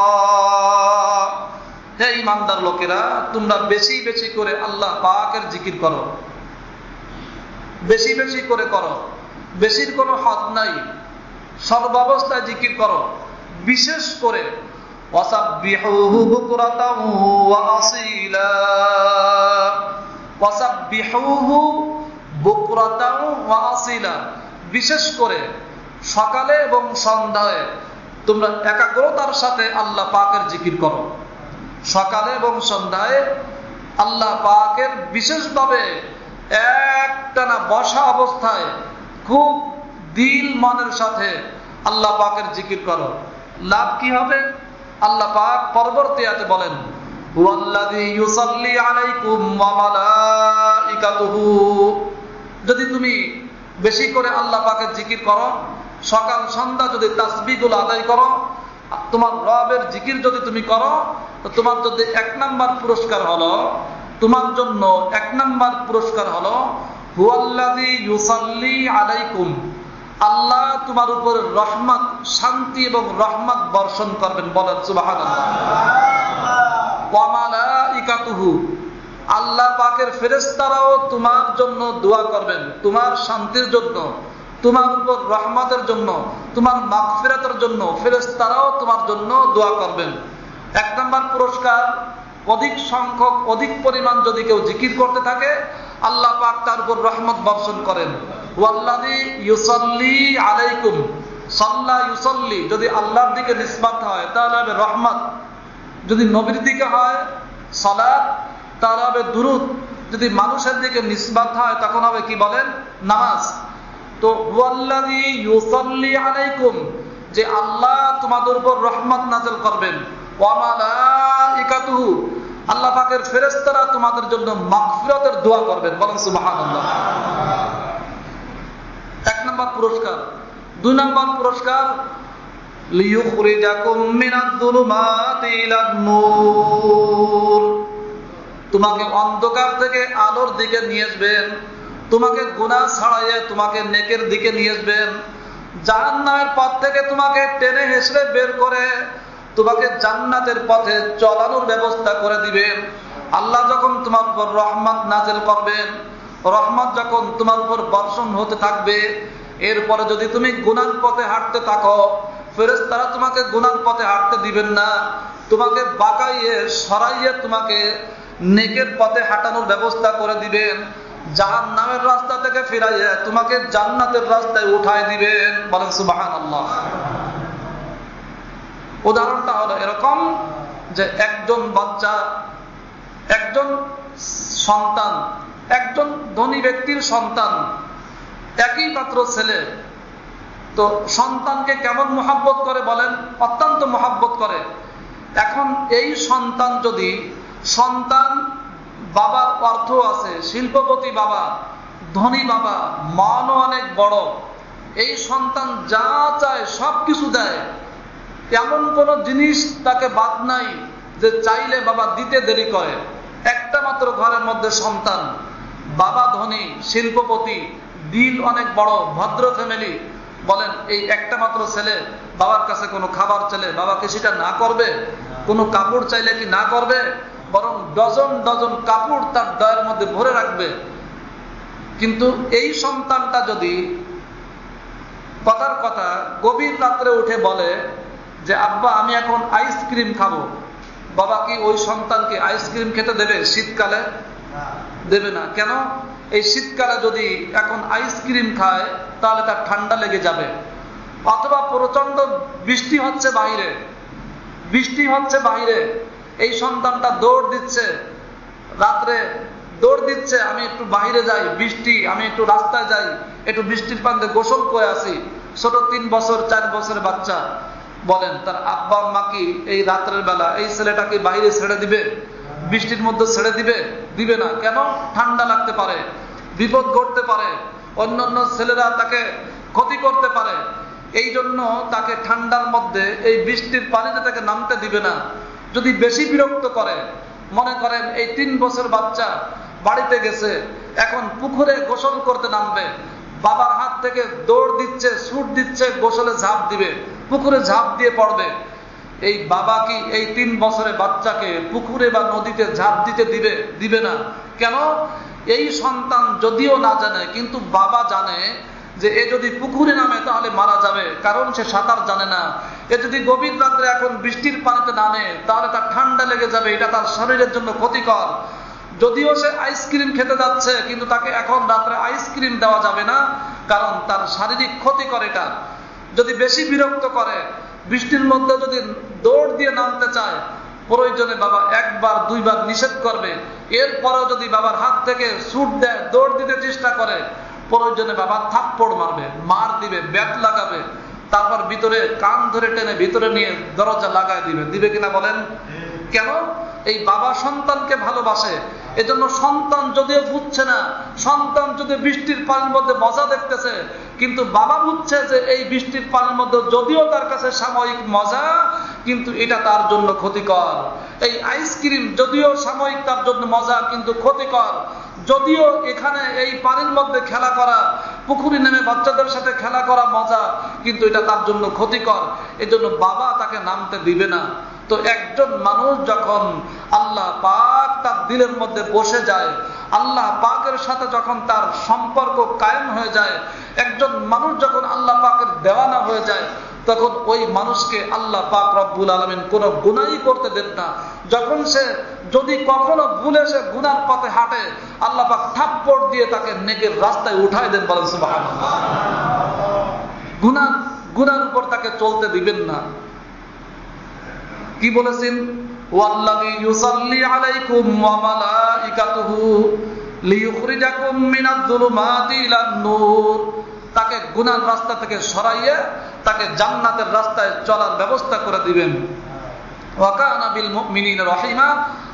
Speaker 1: হে ঈমানদার লোকেরা, তোমরা বেশি বেশি করে আল্লাহ পাকের জিকির করো, বেশি বেশি করে করো। বেশির কোনো হদ নাই, সর্বাবস্থায় জিকির করো। বিশেষ করে ওয়াসাব্বিহুহু বুকরাতাও ওয়া আসীলা, ওয়াসাব্বিহুহু বুকরাতাও ওয়া আসীলা। বিশেষ করে সকালে এবং সন্ধ্যায় তোমরা একাগ্রতার সাথে আল্লাহ পাকের জিকির করো। সকালে এবং সন্ধ্যায় আল্লাহ পাকের বিশেষভাবে একটানা বসা অবস্থায় খুব দিল মনের সাথে আল্লাহ পাকের জিকির করো। লাভ কি হবে? আল্লাহ পাক পরবর্তী আয়াতে বলেন, হুয়াল্লাযী ইউসাল্লি আলাইকুম ওয়া মালাইকাতুহু। যদি তুমি বেশি করে আল্লাহ পাকের জিকির করো, সকাল সন্ধ্যা যদি তাসবিহগুলো আদায় করো, তোমার রবের জিকির যদি তুমি করো, তো তোমার যদি 1 নাম্বার পুরস্কার হলো, তোমার জন্য 1 নাম্বার পুরস্কার হলো হুয়াল্লাযী ইউসাল্লি আলাইকুম, আল্লাহ তোমার উপর রহমত, শান্তি এবং রহমত বর্ষণ করবেন। বলেন সুবহানাল্লাহ। ওয়া মালাইকাতুহু, আল্লাহ পাকের ফেরেশতারাও তোমার জন্য দোয়া করবেন, তোমার শান্তির জন্য, তোমার উপর রহমতের জন্য, তোমার মাগফিরাতের জন্য ফেরেশতারাও তোমার জন্য দোয়া করবেন। 1 নাম্বার পুরস্কার, অধিক সংখ্যক, অধিক পরিমাণ যদি কেউ জিকির করতে থাকে, আল্লাহ পাক তার উপর রহমত বর্ষণ করেন। ওয়াল্লাযী ইউসাল্লি আলাইকুম, সাল্লা ইউসাল্লি যদি আল্লাহর দিকে নিসবত হয় তাহলে হবে রহমত, যদি নবীর দিকে হয় সালাত তাহলে হবে দুরূদ, যদি মানুষের দিকে নিসবত হয় তখন হবে কি বলেন? নামাজ। তো ওয়াল্লাযী ইউসাল্লি আলাইকুম, যে আল্লাহ তোমাদের উপর রহমত নাযিল করবেন। ওয়া মালাইকাতুহু, আল্লাহ পাকের ফেরেশতারা তোমাদের জন্য মাগফিরাতের দোয়া করবেন। বলেন সুবহানাল্লাহ। 1 নাম্বার পুরস্কার। 2 নাম্বার পুরস্কার লিইউখরিজাকুম মিনাজ-যুলুমাতি ইলান-নূর, তোমাকে অন্ধকার থেকে আলোর দিকে নিয়ে আসবেন, তোমাকে গুনাহ ছাড়াইয়ে তোমাকে নেকের দিকে নিয়ে আসবেন, জাহান্নামের পথ থেকে তোমাকে টেনে হেঁচড়ে বের করে তোমাকে জান্নাতের পথে চলানোর ব্যবস্থা করে দিবেন। আল্লাহ যখন তোমার উপর রহমত নাযিল করবেন, রহমত যখন তোমার উপর বর্ষণ হতে থাকবে, এরপরে যদি তুমি গুনার পথে হাঁটতে থাকো, ফেরেশতারা তোমাকে গুনার পথে হাঁটতে দিবেন না, তোমাকে বাঁকাইয়ে সরাইয়ে তোমাকে নেকের পথে হাঁটানোর ব্যবস্থা করে দিবেন, জাহান্নামের রাস্তা থেকে ফিরাইয়ে তোমাকে জান্নাতের রাস্তায় উঠায় দিবেন। বলেন সুবহানাল্লাহ। উদাহরণটা হলো এরকম যে একজন বাচ্চা, একজন সন্তান, একজন ধনী ব্যক্তির সন্তান, একই মাত্র ছেলে, তো সন্তানকে কেমন মহব্বত করে বলেন? অত্যন্ত মহব্বত করে। এখন এই সন্তান যদি, সন্তান বাবার অর্থ আছে, শিল্পপতি বাবা, ধনী বাবা, মানও অনেক বড়, এই সন্তান যা চায় সব কিছু দেয়, এমন কোন জিনিস তাকে বাদ নাই যে চাইলে বাবা দিতে দেরি করে। একটা মাত্র ঘরের মধ্যে সন্তান, বাবা ধনী, শিল্পপতি, দিল অনেক বড়, ভদ্র ফ্যামিলি, বলেন এই একটা মাত্র ছেলে বাবার কাছে কোনো খাবার চাইলে বাবা কি সেটা না করবে? কোনো কাপড় চাইলে কি না করবে? বরং ডজন ডজন কাপড় তার দয়ের মধ্যে ভরে রাখবে। কিন্তু এই সন্তানটা যদি কথার কথা গভীর রাত্রে উঠে বলে যে আব্বা আমি এখন আইসক্রিম খাবো, বাবা কি ওই সন্তানকে আইসক্রিম খেতে দেবে? শীতকালে দেবে না। কেন? এই শীতকালে যদি এখন আইসক্রিম খায় তাহলে তার ঠান্ডা লেগে যাবে। অথবা প্রচন্ড বৃষ্টি হচ্ছে বাইরে, বৃষ্টি হচ্ছে বাইরে, এই সন্তানটা দৌড় দিচ্ছে, রাত্রে দৌড় দিচ্ছে আমি একটু বাইরে যাই, বৃষ্টি, আমি একটু রাস্তায় যাই, একটু বৃষ্টির পানিতে গোসল করে আসি। ছোট 3 বছর 4 বছরের বাচ্চা, বলেন তার আব্বা আম্মা কি এই রাত্রের বেলা এই ছেলেটাকে বাইরে ছেড়ে দিবে? বৃষ্টির মধ্যে ছেড়ে দিবে? দিবে না। কেন? ঠান্ডা লাগতে পারে, বিপদ ঘটতে পারে, অন্যান্য ছেলেরা তাকে ক্ষতি করতে পারে, এই জন্য তাকে ঠান্ডার মধ্যে এই বৃষ্টির পানিতে তাকে নামতে দিবে না। যদি বেশি বিরক্ত করে, মনে করেন এই 3 বছর বাচ্চা বাড়িতে গেছে, এখন পুকুরে গোসল করতে নামবে, বাবার হাত থেকে দৌড় দিচ্ছে, ছুট দিচ্ছে, গোসলে ঝাঁপ দিবে, পুকুরে ঝাঁপ দিয়ে পড়বে। এই বাবা কি এই 3 বছরের বাচ্চাকে পুকুরে বা নদীতে ঝাঁপ দিতে দিবে? দিবে না। কেন? এই সন্তান যদিও না জানে, কিন্তু বাবা জানে যে এ যদি পুকুরে নামে তাহলে মারা যাবে, কারণ সে সাঁতার জানে না। এ যদি গভীর রাত্রে এখন বৃষ্টির পানিতে নামে তাহলে তার ঠান্ডা লেগে যাবে, এটা তার শরীরের জন্য ক্ষতিকর। যদিও সে আইসক্রিম খেতে যাচ্ছে, কিন্তু তাকে এখন রাত্রে আইসক্রিম দেওয়া যাবে না, কারণ তার শারীরিক ক্ষতিকর এটা। যদি বেশি বিরক্ত করে, বৃষ্টির মধ্যে যদি দৌড় দিয়ে নামতে চায়, প্রয়োজনে বাবা 1 বার 2 বার নিষেধ করবে। এরপরেও যদি বাবার হাত থেকে ছুট দেয়, দৌড় দিতে চেষ্টা করে, প্রয়োজনে বাবা থাপ্পড় মারবে, মার দিবে, ব্যাট লাগাবে, তারপর ভিতরে কান ধরে টেনে ভিতরে নিয়ে দরজা লাগায় দিবে। দিবে কিনা বলেন? কেন? এই বাবা সন্তানকে ভালোবাসে, এজন্য সন্তান যদিও বুঝছে না, সন্তান যদি বৃষ্টির পানির মধ্যে মজা দেখতেছে, কিন্তু বাবা বুঝছে যে এই বৃষ্টির পানির মধ্যে যদিও তার কাছে সাময়িক মজা, কিন্তু এটা তার জন্য ক্ষতিকর। এই আইসক্রিম যদিও সাময়িক তার জন্য মজা, কিন্তু ক্ষতিকর। যদিও এখানে এই পানির মধ্যে খেলা করা, পুকুরে নেমে বাচ্চাদের সাথে খেলা করা মজা, কিন্তু এটা তার জন্য ক্ষতিকর। এজন্য বাবা তাকে নামতে দিবে না। তো একজন মানুষ যখন আল্লাহ পাক তার দিলের মধ্যে বসে যায়, আল্লাহ পাকের সাথে যখন তার সম্পর্ক কায়েম হয়ে যায়, একজন মানুষ যখন আল্লাহ পাকের দেওয়ানা হয়ে যায়, তখন ওই মানুষকে আল্লাহ পাক রব্বুল আলামিন কোনো গুনাহই করতে দেন না। যখন সে যদি কখনো ভুলে সে গুনার পথে হাঁটে, আল্লাহ পাক থাপ্পড় দিয়ে তাকে নেকের রাস্তায় উঠায় দেন, বলেন সুবহানাল্লাহ। গুনার উপর তাকে চলতে দিবেন না। কি বলেছেন? ওয়াল্লাযী ইউসাল্লি আলাইকুম ওয়া মালাইকাতুহু লিইখরিজাকুম মিনাজ-যুলুমাতি ইলান-নূর। তাকে গুনার রাস্তা থেকে সরাইয়ে তাকে জান্নাতের রাস্তায় চলার ব্যবস্থা করে দিবেন। ওয়া কানা বিল মুমিনিনা রহিমা,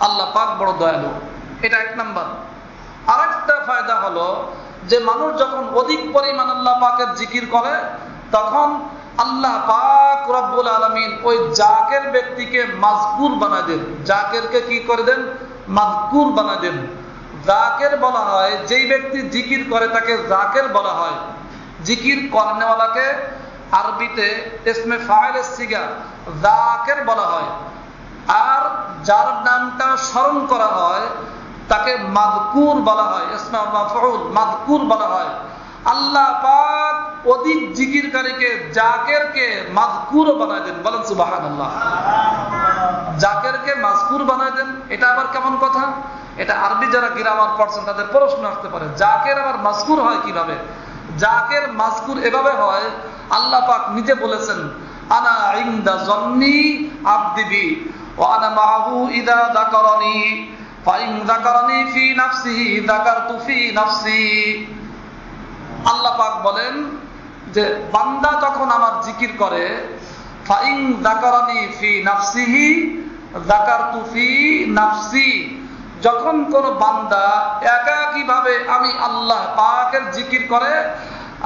Speaker 1: আল্লাহ পাক বড় দয়ালু। এটা এক নাম্বার। আরেকটা ফায়দা হলো যে মানুষ যখন অধিক পরিমাণ আল্লাহ পাকের জিকির করে, তখন আল্লাহ পাক রব্বুল আলামিন ওই জাকের ব্যক্তিকে মাজকুর বানায় দেন। জাকেরকে কি করে দেন? মাজকুর বানায় দেন। জাকের বলা হয় যেই ব্যক্তি জিকির করে তাকে জাকের বলা হয়। জিকির করনেওয়ালাকে আরবিতে ইসমে ফাইলের সিগা জাকের বলা হয়। আর যার নামটা স্মরণ করা হয় তাকে মাজকুর বলা হয়, ইসমে মাফউল মাজকুর বলা হয়। আল্লাহ পাক অধিক জিকিরকারীকে জাকেরকে মাজকুর বানায় দেন, বলেন সুবহানাল্লাহ। জাকেরকে মাজকুর বানায় দেন, এটা আবার কেমন কথা? এটা আরবি যারা গ্রামার পড়ছেন তাদের প্রশ্ন আসতে পারে, জাকের আবার মাজকুর হয় কিভাবে? জাকের মাজকুর এভাবে হয়, আল্লাহ পাক নিজে বলেছেন, আনা ইনদা যন্নি আবদি বি ওয়া আনা মাআহু ইযা যাকারানি ফাইন যাকারানি ফি নাফসিহি যাকারতু ফি নাফসি। আল্লাহ পাক বলেন যে বান্দা যখন আমার জিকির করে, ফাইন যাকারানি ফি নাফসিহি যাকারতু ফি নাফসি, যখন কোন বান্দা একাকীভাবে আমি আল্লাহ পাকের জিকির করে,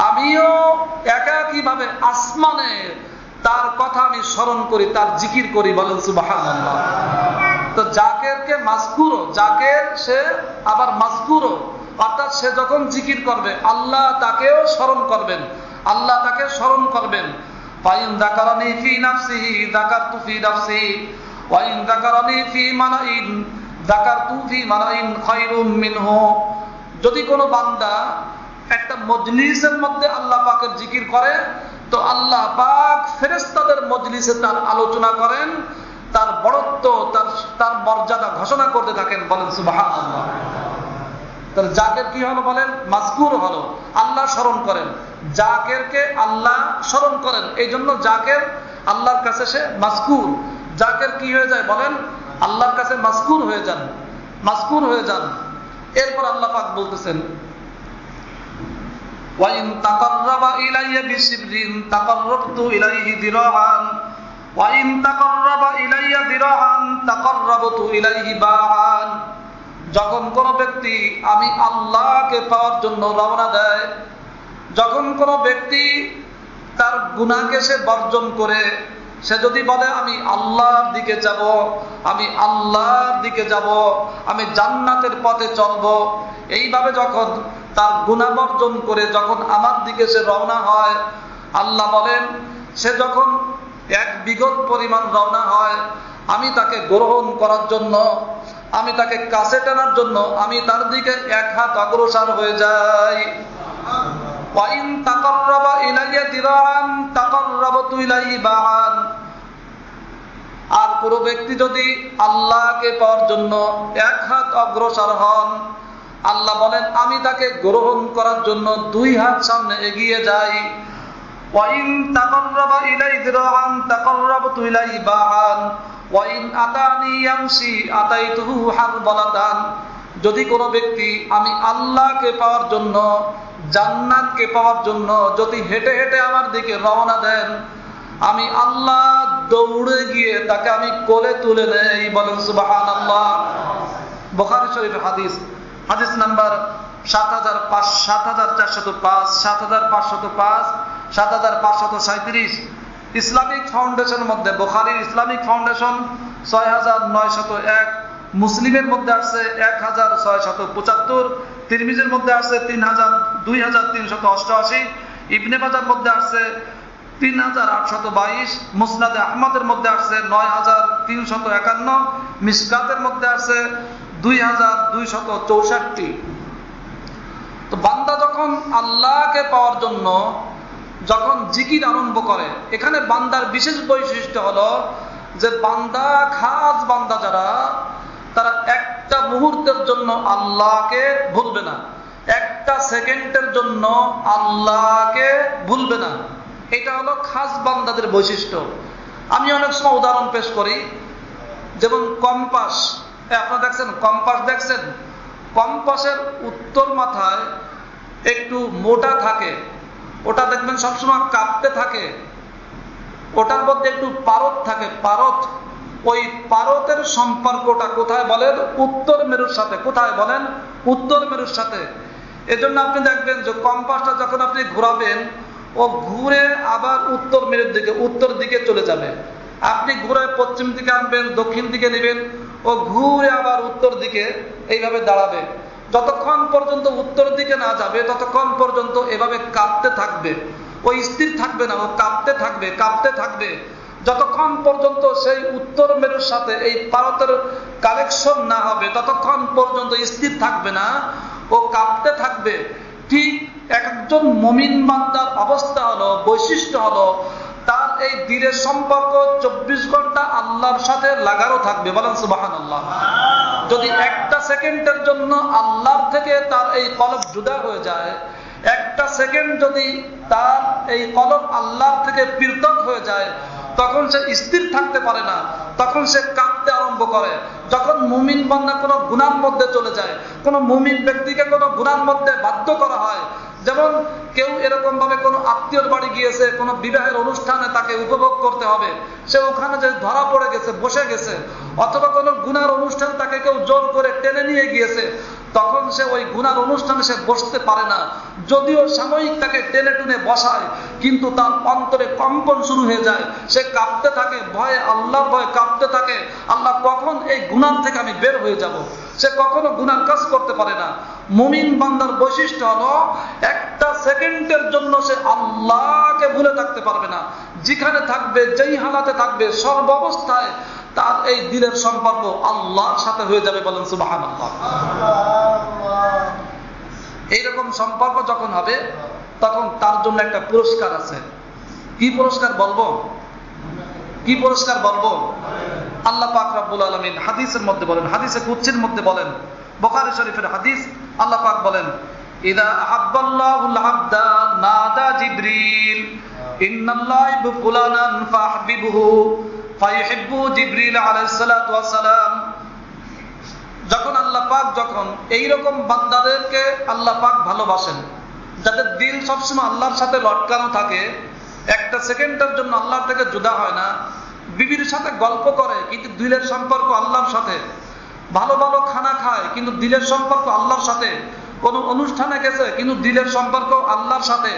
Speaker 1: আমিও একাকীভাবে আসমানে তার কথা আমি স্মরণ করি, তার জিকির করি, বলেন সুবহানাল্লাহ। তো জাকেরকে মাজকুর, জাকের সে আবার মাজকুর, অর্থাৎ সে যখন জিকির করবে আল্লাহ তাকেও স্মরণ করবেন, আল্লাহ তাকে স্মরণ করবেন। ফাইন যাকারানি ফি নাফসিহি যাকারতু ফি নাফসি ওয়া ইন যাকারানি ফি মালাইন যাকারতু ফি মালাইন খায়রুম মিনহু। যদি কোনো বান্দা একটা মজলিসের মধ্যে আল্লাহ পাকের জিকির করে, তো আল্লাহ পাক ফেরেশতাদের মজলিসে তার আলোচনা করেন, তার বড়ত্ব, তার মর্যাদা ঘোষণা করতে থাকেন, বলেন সুবহানাল্লাহ। তাহলে জাকের কি হলো বলেন? মাজকুর হলো, আল্লাহ স্মরণ করেন। জাকেরকে আল্লাহ স্মরণ করেন, এই জন্য জাকের আল্লাহর কাছে সে মাজকুর। জাকের কি হয়ে যায় বলেন? আল্লাহর কাছে মাজকুর হয়ে যান, মাজকুর হয়ে যান। এরপর আল্লাহ পাক বলতেছেন, ওয়া ইন তাকাররাবা ইলাইয়া বিশিবরিন তাকাররাবতু ইলাইহি দিরাআন ওয়া ইন তাকাররাবা ইলাইয়া দিরাআন তাকাররাবতু ইলাইহি বাআন। যখন কোন ব্যক্তি আমি আল্লাহকে পাওয়ার জন্য রওনা দেয়, যখন কোন ব্যক্তি তার গুনাহকে সে বর্জন করে, সে যদি বলে আমি আল্লাহর দিকে যাব, আমি আল্লাহর দিকে যাব, আমি জান্নাতের পথে চলব, এইভাবে যখন তার গুনাহ বর্জন করে যখন আমার দিকে সে রওনা হয়, আল্লাহ বলেন সে যখন এক বিগত পরিমাণ রওনা হয়, আমি তাকে গ্রহণ করার জন্য, আমি তাকে কাছে টানার জন্য আমি তার দিকে এক হাত অগ্রসর হয়ে যাই। ওয়া ইন তাকাররাবা ইলাইয়া দিরাআন তাকাররাবতু ইলাইহি বাআন। আর কোন ব্যক্তি যদি আল্লাহকে পাওয়ার জন্য এক হাত অগ্রসর হন, আল্লাহ বলেন আমি তাকে গ্রহণ করার জন্য দুই হাত সামনে এগিয়ে যাই। ওয়া ইন তাকাররাবা ইলাইহি দিরাআন তাকাররাবতু ইলাইহি বাআন ওয়া ইন আতানি ইয়ামশি আতাইতুহু হারবালাতান। যদি কোনো ব্যক্তি আমি আল্লাহকে পাওয়ার জন্য, জান্নাতকে পাওয়ার জন্য যদি হেঁটে হেঁটে আমার দিকে রওনা দেন, আমি আল্লাহ দৌড়ে গিয়ে তাকে আমি কোলে তুলে নেই, বলেন সুবহানাল্লাহ। বুখারী শরীফের হাদিস, হাদিস নাম্বার ৭৪০৫, ৭৫০৫, ৭৫37। ইসলামিক ফাউন্ডেশনের মধ্যে, বুখারীর ইসলামিক ফাউন্ডেশন ৬৯০১, মুসলিমের মধ্যে আসছে ১৬৭৫, তিরমিজির মধ্যে আসছে ২৩৮৮, ইবনে মাজার মধ্যে আসছে ৩৮২২, মুসনাদে আহমদের মধ্যে আসছে ৯৩৫১, মিশকাতের মধ্যে আসছে ২২৬৪। তো বান্দা যখন আল্লাহকে পাওয়ার জন্য যখন জিকির আরম্ভ করে, এখানে বান্দার বিশেষ বৈশিষ্ট্য হলো যে বান্দা, খাস বান্দা যারা, তারা একটা মুহূর্তের জন্য আল্লাহকে ভুলবে না, একটা সেকেন্ডের জন্য আল্লাহকে ভুলবে না। এটা হলো খাস বান্দাদের বৈশিষ্ট্য। আমি অনেক সময় উদাহরণ পেশ করি, যেমন কম্পাস। আপনারা দেখছেন কম্পাস, দেখছেন কম্পাসের উত্তর মাথায় একটু মোটা থাকে, ওটা দেখবেন সবসময় কাঁপতে থাকে, ওটার মধ্যে একটু পারদ থাকে, পারদ। ওই পারদের সম্পর্কটা কোথায় বলেন? উত্তর মেরুর সাথে। কোথায় বলেন? উত্তর মেরুর সাথে। এজন্য আপনি দেখবেন যে কম্পাসটা যখন আপনি ঘোরাবেন, ও ঘুরে আবার উত্তর মেরুর দিকে, উত্তর দিকে চলে যাবে। আপনি ঘুরে পশ্চিম দিকে আনবেন, দক্ষিণ দিকে নেবেন, ও ঘুরে আবার উত্তর দিকে এইভাবে দাঁড়াবে। যতক্ষণ পর্যন্ত উত্তর দিকে না যাবে ততক্ষণ পর্যন্ত এভাবে কাঁপতে থাকবে, ও স্থির থাকবে না, ও কাঁপতে থাকবে, কাঁপতে থাকবে। যতক্ষণ পর্যন্ত সেই উত্তর মেরুর সাথে এই পারদের কানেকশন না হবে ততক্ষণ পর্যন্ত স্থির থাকবে না, ও কাঁপতে থাকবে। ঠিক একজন মুমিন বান্দার অবস্থা হলো, বৈশিষ্ট্য হলো, তার এই দিলের সম্পর্ক ২৪ ঘন্টা আল্লাহর সাথে লাগানো থাকবে, বলেন সুবহানাল্লাহ। যদি একটা সেকেন্ডের জন্য আল্লাহর থেকে তার এই কলব জুদা হয়ে যায়, একটা সেকেন্ড যদি তার এই কলব আল্লাহর থেকে পৃথক হয়ে যায়, তখন সে স্থির থাকতে পারে না, তখন সে কাঁপতে আরম্ভ করে। যখন মুমিন বান্দা কোনো গুনার মধ্যে চলে যায়, কোনো মুমিন ব্যক্তিকে কোনো গুনার মধ্যে বাধ্য করা হয়, যেমন কেউ এরকম ভাবে কোনো আত্মীয়র বাড়ি গিয়েছে, কোনো বিবাহের অনুষ্ঠানে তাকে উপভোগ করতে হবে, সে ওখানে যে ধরা পড়ে গেছে, বসে গেছে, অথবা কোনো গুনার অনুষ্ঠানে তাকে কেউ জোর করে টেনে নিয়ে গিয়েছে, তখন সে ওই গুনার অনুষ্ঠানে সে বসতে পারে না। যদিও সাময়িক তাকে টেনে টুনে বসায়, কিন্তু তার অন্তরে কম্পন শুরু হয়ে যায়, সে কাঁপতে থাকে, ভয়ে, আল্লাহর ভয়ে কাঁপতে থাকে, আল্লাহ কখন এই গুনাহ থেকে আমি বের হয়ে যাব। সে কখনো গুনার কাজ করতে পারে না। মুমিন বান্দার বৈশিষ্ট্য হলো একটা সেকেন্ডের জন্য সে আল্লাহকে ভুলে থাকতে পারবে না। যেখানে থাকবে, যেই হালাতে থাকবে, সর্বাবস্থায় তার এই দিলের সম্পর্ক আল্লাহর সাথে হয়ে যাবে, বলেন সুবহানাল্লাহ। এইরকম সম্পর্ক যখন হবে তখন তার জন্য একটা পুরস্কার আছে। কি পুরস্কার বলবো? কি পুরস্কার বলবো? আল্লাহ পাক রব্বুল আলামিন হাদিসের মধ্যে বলেন, হাদিসে কুদসির মধ্যে বলেন, বুখারী শরীফের হাদিস, আল্লাহ পাক বলেন, ইদা আহাব্বাল্লাহুল আবদা নাদা জিবরিল ইন্নাল্লাহা ইউহিব্বু ফুলানান ফাহবিবহু ফায়ুহিব্বু জিবরিল আলাইহিস সালাতু ওয়াস সালাম। যখন আল্লাহ পাক যখন এইরকম বান্দাদেরকে আল্লাহ পাক ভালোবাসেন, যাদের দিল সবসময় আল্লাহর সাথে লটকানো থাকে, একটা সেকেন্ডের জন্য আল্লাহর থেকে জুদা হয় না, বিবির সাথে গল্প করে কিন্তু দিলের সম্পর্ক আল্লাহর সাথে, ভালো ভালো খানা খায় কিন্তু দিলের সম্পর্ক আল্লাহর সাথে, কোন অনুষ্ঠানে গেছে কিন্তু দিলের সম্পর্ক আল্লাহর সাথে,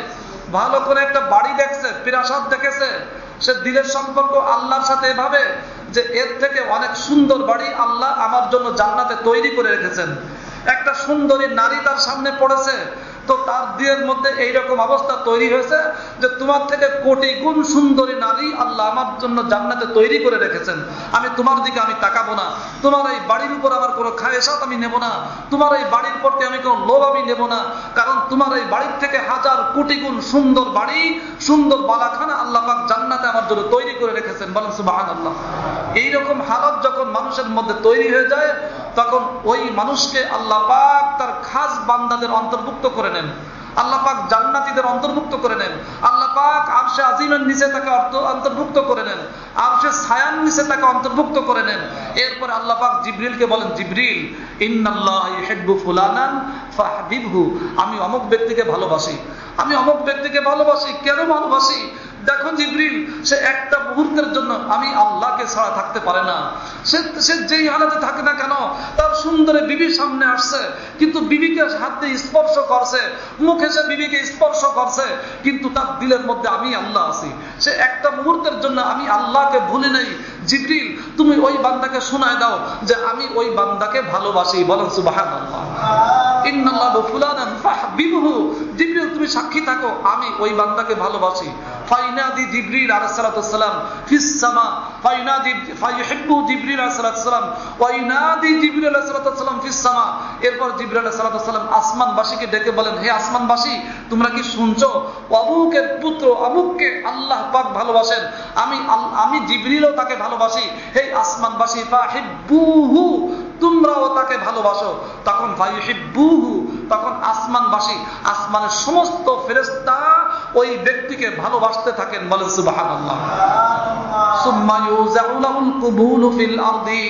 Speaker 1: ভালো করে একটা বাড়ি দেখছে, প্রাসাদ দেখেছে, সে দিলের সম্পর্ক আল্লাহর সাথে এভাবে যে এর থেকে অনেক সুন্দর বাড়ি আল্লাহ আমার জন্য জান্নাতে তৈরি করে রেখেছেন। একটা সুন্দরী নারী তার সামনে পড়েছে, তো তার দিলের মধ্যে এইরকম অবস্থা তৈরি হয়েছে যে তোমার থেকে কোটি গুণ সুন্দরী নারী আল্লাহ আমার জন্য জান্নাতে তৈরি করে রেখেছেন, আমি তোমার দিকে আমি তাকাবো না, তোমার এই বাড়ির উপর আমার কোনো খায়েশাত আমি নেব না, তোমার এই বাড়ির প্রতি আমি কোনো লোভ আমি নেব না, কারণ তোমার এই বাড়ির থেকে হাজার কোটি গুণ সুন্দর বাড়ি, সুন্দর বালাখানা আল্লাহ পাক জান্নাতে আমার জন্য তৈরি করে রেখেছেন, বলেন সুবহানাল্লাহ। এইরকম হালত যখন মানুষের মধ্যে তৈরি হয়ে যায়, তখন ওই মানুষকে আল্লাহ পাক তার খাস বান্দাদের অন্তর্ভুক্ত করে নেন, আল্লাহ পাক জান্নাতীদের অন্তর্ভুক্ত করে নেন, আল্লাহ পাক আরশে আজিমের নিচে তাকে অন্তর্ভুক্ত করে নেন, আরশে ছায়ার নিচে তাকে অন্তর্ভুক্ত করে নেন। এরপর আল্লাহ পাক জিবরিলকে বলেন, জিবরিল ইন্নাল্লাহা ইউহিব্বু ফুলানান ফাহবিবহু, আমি অমুক ব্যক্তিকে ভালোবাসি, আমি অমুক ব্যক্তিকে ভালোবাসি। কেন ভালোবাসি? দেখো জিবরিল, সে একটা মুহূর্তের জন্য আমি আল্লাহকে ছাড়া থাকতে পারে না। সে যেই হালাতে থাকে না কেন, তার সুন্দরী বিবির সামনে আসছে, কিন্তু বিবিকে হাত দিয়ে স্পর্শ করছে, মুখে সে বিবিকে স্পর্শ করছে, কিন্তু তার দিলের মধ্যে আমি আল্লাহ আছি। সে একটা মুহূর্তের জন্য আমি আল্লাহকে ভুলি নাই। জিবরিল, তুমি ওই বান্দাকে শোনায় দাও যে আমি ওই বান্দাকে ভালোবাসি। বলেন সুবহানাল্লাহ। ইন্নাল্লাহু ফুলানান ফাহবিবহু, জিবরিল তুমি সাক্ষী থাকো আমি ওই বান্দাকে ভালোবাসি। ফাইনাদি জিবরিল আলাইহিস সালাতু ওয়াস সালাম ফিস সামা, ফাইনাদি ফায়ুহিব্বু জিবরিল আলাইহিস সালাতু ওয়াস সালাম ওয়াইনাদি জিবরিল আলাইহিস সালাতু ওয়াস সালাম ফিস সামা। এরপর জিবরিল আলাইহিস সালাতু ওয়াস সালাম আসমানবাসীকে ডেকে বলেন, হে আসমানবাসী, তোমরা কি শুনছো অমুকের পুত্র অমুককে আল্লাহ পাক ভালোবাসেন, আমি জিবরিলও তাকে ভালোবাসি। হে আসমানবাসী, ফাহিব্বুহু, তোমরাও তাকে ভালোবাসো। তখন ফায়ুহিব্বুহু, তখন আসমানবাসী, আসমানের সমস্ত ফেরেশতা ওই ব্যক্তিকে ভালোবাসতে থাকেন। বলেন সুবহানাল্লাহ। সুম্মা ইউযাউ লাহুল কুবুলু ফিল আরদি,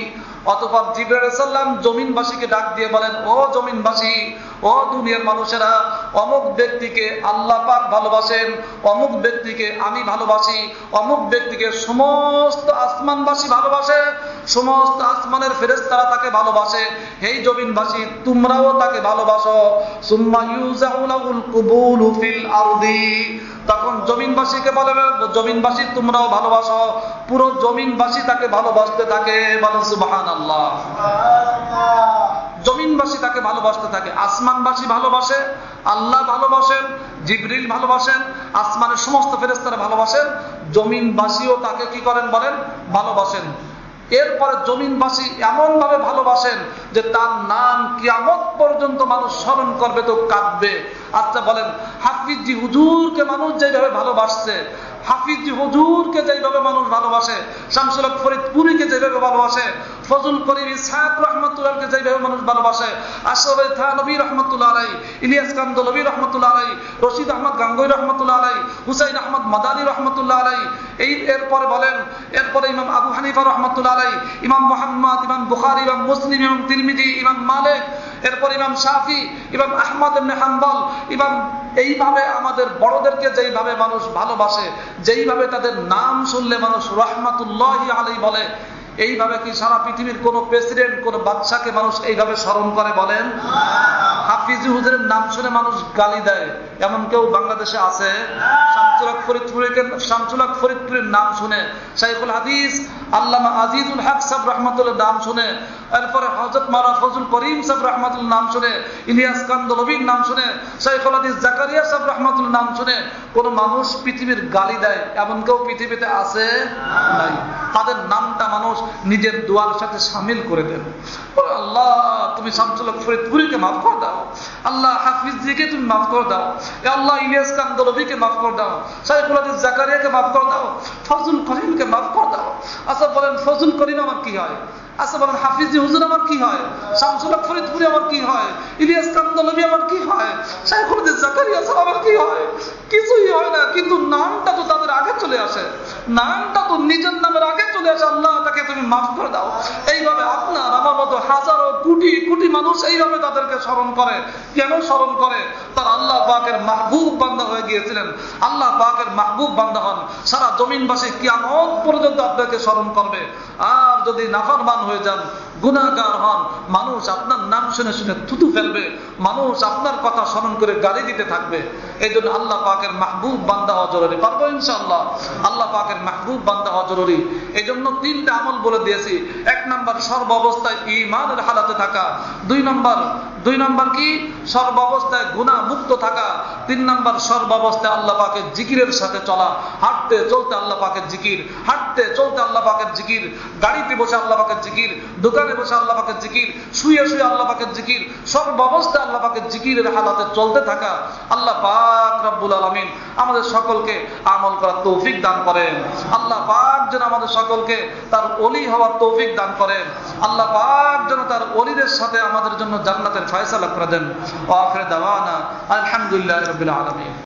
Speaker 1: অতঃপর জিবরাইল আলাইহিস সালাম জমিনবাসীকে ডাক দিয়ে বলেন, ও জমিনবাসী, ও দুনিয়ার মানুষেরা, অমুক ব্যক্তিকে আল্লাহ পাক ভালোবাসেন, অমুক ব্যক্তিকে আমি ভালোবাসি, অমুক ব্যক্তিকে সমস্ত আসমানবাসী ভালোবাসে, সমস্ত আসমানের ফেরেশতারা তাকে ভালোবাসে। হে জমিনবাসী, তোমরাও তাকে ভালোবাসো। সুম্মা ইউযাউ লাহুল কুবুলু ফিল আরদি, তখন জমিনবাসীকে বলে, জমিনবাসী তোমরাও ভালোবাসো। পুরো জমিনবাসী তাকে ভালোবাসতে থাকে। বলেন সুবহানাল্লাহ। জমিনবাসী তাকে ভালোবাসতে থাকে। আসমানবাসী ভালোবাসে, আল্লাহ ভালোবাসেন, জিবরিল ভালোবাসেন, আসমানের সমস্ত ফেরেশতারা ভালোবাসেন, জমিনবাসীও তাকে কি করেন বলেন, ভালোবাসেন। এরপরে জমিনবাসী এমন ভাবে ভালোবাসেন যে তার নাম কিয়ামত পর্যন্ত মানুষ স্মরণ করবে তো কাঁদবে। আচ্ছা বলেন, হাফিজি হুজুরকে মানুষ যেভাবে ভালোবাসছে, হাফিজি হুজুরকে যেভাবে মানুষ ভালোবাসে, শামসুল হক ফরিদপুরীকে যেভাবে ভালোবাসে, ফজল করিম ইসহাক রহমাতুল্লাহকে যেভাবে মানুষ ভালোবাসে, আশরাফ আলী থানভী রাহমাতুল্লাহ আলাইহি, ইলিয়াস কান্দলভী রাহমাতুল্লাহ আলাইহি, রশিদ আহমদ গাঙ্গুই রাহমাতুল্লাহ আলাইহি, হুসাইন আহমদ মাদানী রাহমাতুল্লাহ আলাইহি, এরপরে বলেন, এরপরে ইমাম আবু হানিফা রাহমাতুল্লাহ আলাইহি, ইমাম মুহাম্মদ, ইমাম বুখারী, ইমাম মুসলিম, ইমাম তিরমিজি, ইমাম মালিক, এরপর ইমাম শাফি, ইমাম আহমদ ইবনে হাম্বল, ইমাম, এইভাবে আমাদের বড়দেরকে যেইভাবে মানুষ ভালোবাসে, যেইভাবে তাদের নাম শুনলে মানুষ রাহমাতুল্লাহি আলাইহি বলে, এইভাবে কি সারা পৃথিবীর কোন প্রেসিডেন্ট, কোন বাদশাকে মানুষ এইভাবে স্মরণ করে বলেন? হাফিজি হুজুরের নাম শুনে মানুষ গালি দেয়, এমন কেউ বাংলাদেশে আছে? শামসুল হক ফরিদপুরের নাম শুনে, শাইখুল হাদিস আল্লামা আজিজুল হক সাহেব রাহমাতুল্লাহর নাম শুনে, এরপরে হযরত মাওলানা ফজল করিম সাহেব রাহমাতুল্লাহর নাম শুনে, ইলিয়াস কান্দলভীর নাম শুনে, শাইখুল হাদিস জাকারিয়া সাহেব রাহমাতুল্লাহর নাম শুনে কোন মানুষ পৃথিবীর গালি দেয়, এমন কেউ পৃথিবীতে আছে? নাই। তাদের নামটা মানুষ নিজের দোয়ার সাথে শামিল করে দেন। আল্লাহ তুমি শামসুল হক ফরিদপুরীকে মাফ করে দাও, আল্লাহ হাফিজকে তুমি মাফ করে দাও, আল্লাহ ইলিয়াস কান্দলভীকে মাফ করে দাও, শাইখুল হাদিস জাকারিয়াকে মাফ করে দাও, ফজল করিমকে মাফ করে দাও। আচ্ছা বলেন, ফজল করিম আমার কি হয়? আচ্ছা বলেন, হাফিজি হুজুর আমার কি হয়? শামসুল হক ফরিদপুরী আমার কি হয়? ইলিয়াস কান্দলভী আমার কি হয়? শাইখুল হাদিস জাকারিয়া সাহেব আমার কি হয়? কিছুই হয় না, কিন্তু নামটা তো তাদের আগে চলে আসে, নামটা তো নিজের নামের আগে চলে আসে। আল্লাহ তাকে তুমি মাফ করে দাও। এইভাবে আপনার আমার মতো হাজারো কোটি কোটি মানুষ এইভাবে তাদেরকে স্মরণ করে। কেন স্মরণ করে? তার আল্লাহ পাকের মাহবুব বান্দা হয়ে গিয়েছিলেন। আল্লাহ পাকের মাহবুব বান্দা হন, সারা জমিনবাসী কিয়ামত পর্যন্ত আপনাকে স্মরণ করবে। আর যদি নাফরমান হয়ে যান, গুনাহগার হন, মানুষ আপনার নাম শুনে শুনে থুতু ফেলবে, মানুষ আপনার কথা স্মরণ করে গালি দিতে থাকবে। এই জন্য আল্লাহ পাকের মাহবুব বান্দা হওয়া জরুরি। পারবো ইনশাআল্লাহ? আল্লাহ পাকের মাহবুব বান্দা হওয়া জরুরি। এই জন্য তিনটা আমল বলে দিয়েছি। এক নাম্বার, সর্ব অবস্থায় ঈমানের হালাতে থাকা। দুই নাম্বার কি? সর্ব অবস্থায় গুনাহ মুক্ত থাকা। তিন নাম্বার, সর্ব অবস্থায় আল্লাহ পাকের জিকিরের সাথে চলা। হাঁটতে চলতে আল্লাহ পাকের জিকির, হাঁটতে চলতে আল্লাহ পাকের জিকির, গাড়িতে বসে আল্লাহ পাকের জিকির, দোকানে বসে আল্লাহ পাকের জিকির, শুয়ে শুয়ে আল্লাহ পাকের জিকির, সর্ব অবস্থায় আল্লাহ পাকের জিকিরের হালাতে চলতে থাকা। আল্লাহ পাক রব্বুল আলামিন আমাদের সকলকে আমল করার তৌফিক দান করেন। আল্লাহ পাক যেন আমাদের সকলকে তার ওলি হওয়ার তৌফিক দান করেন। আল্লাহ পাক যেন তার ওলিদের সাথে আমাদের জন্য জান্নাতের ফয়সালা করে দেন। ওয়া আখির দাওয়ানা আলহামদুলিল্লাহি রাব্বিল আলামিন।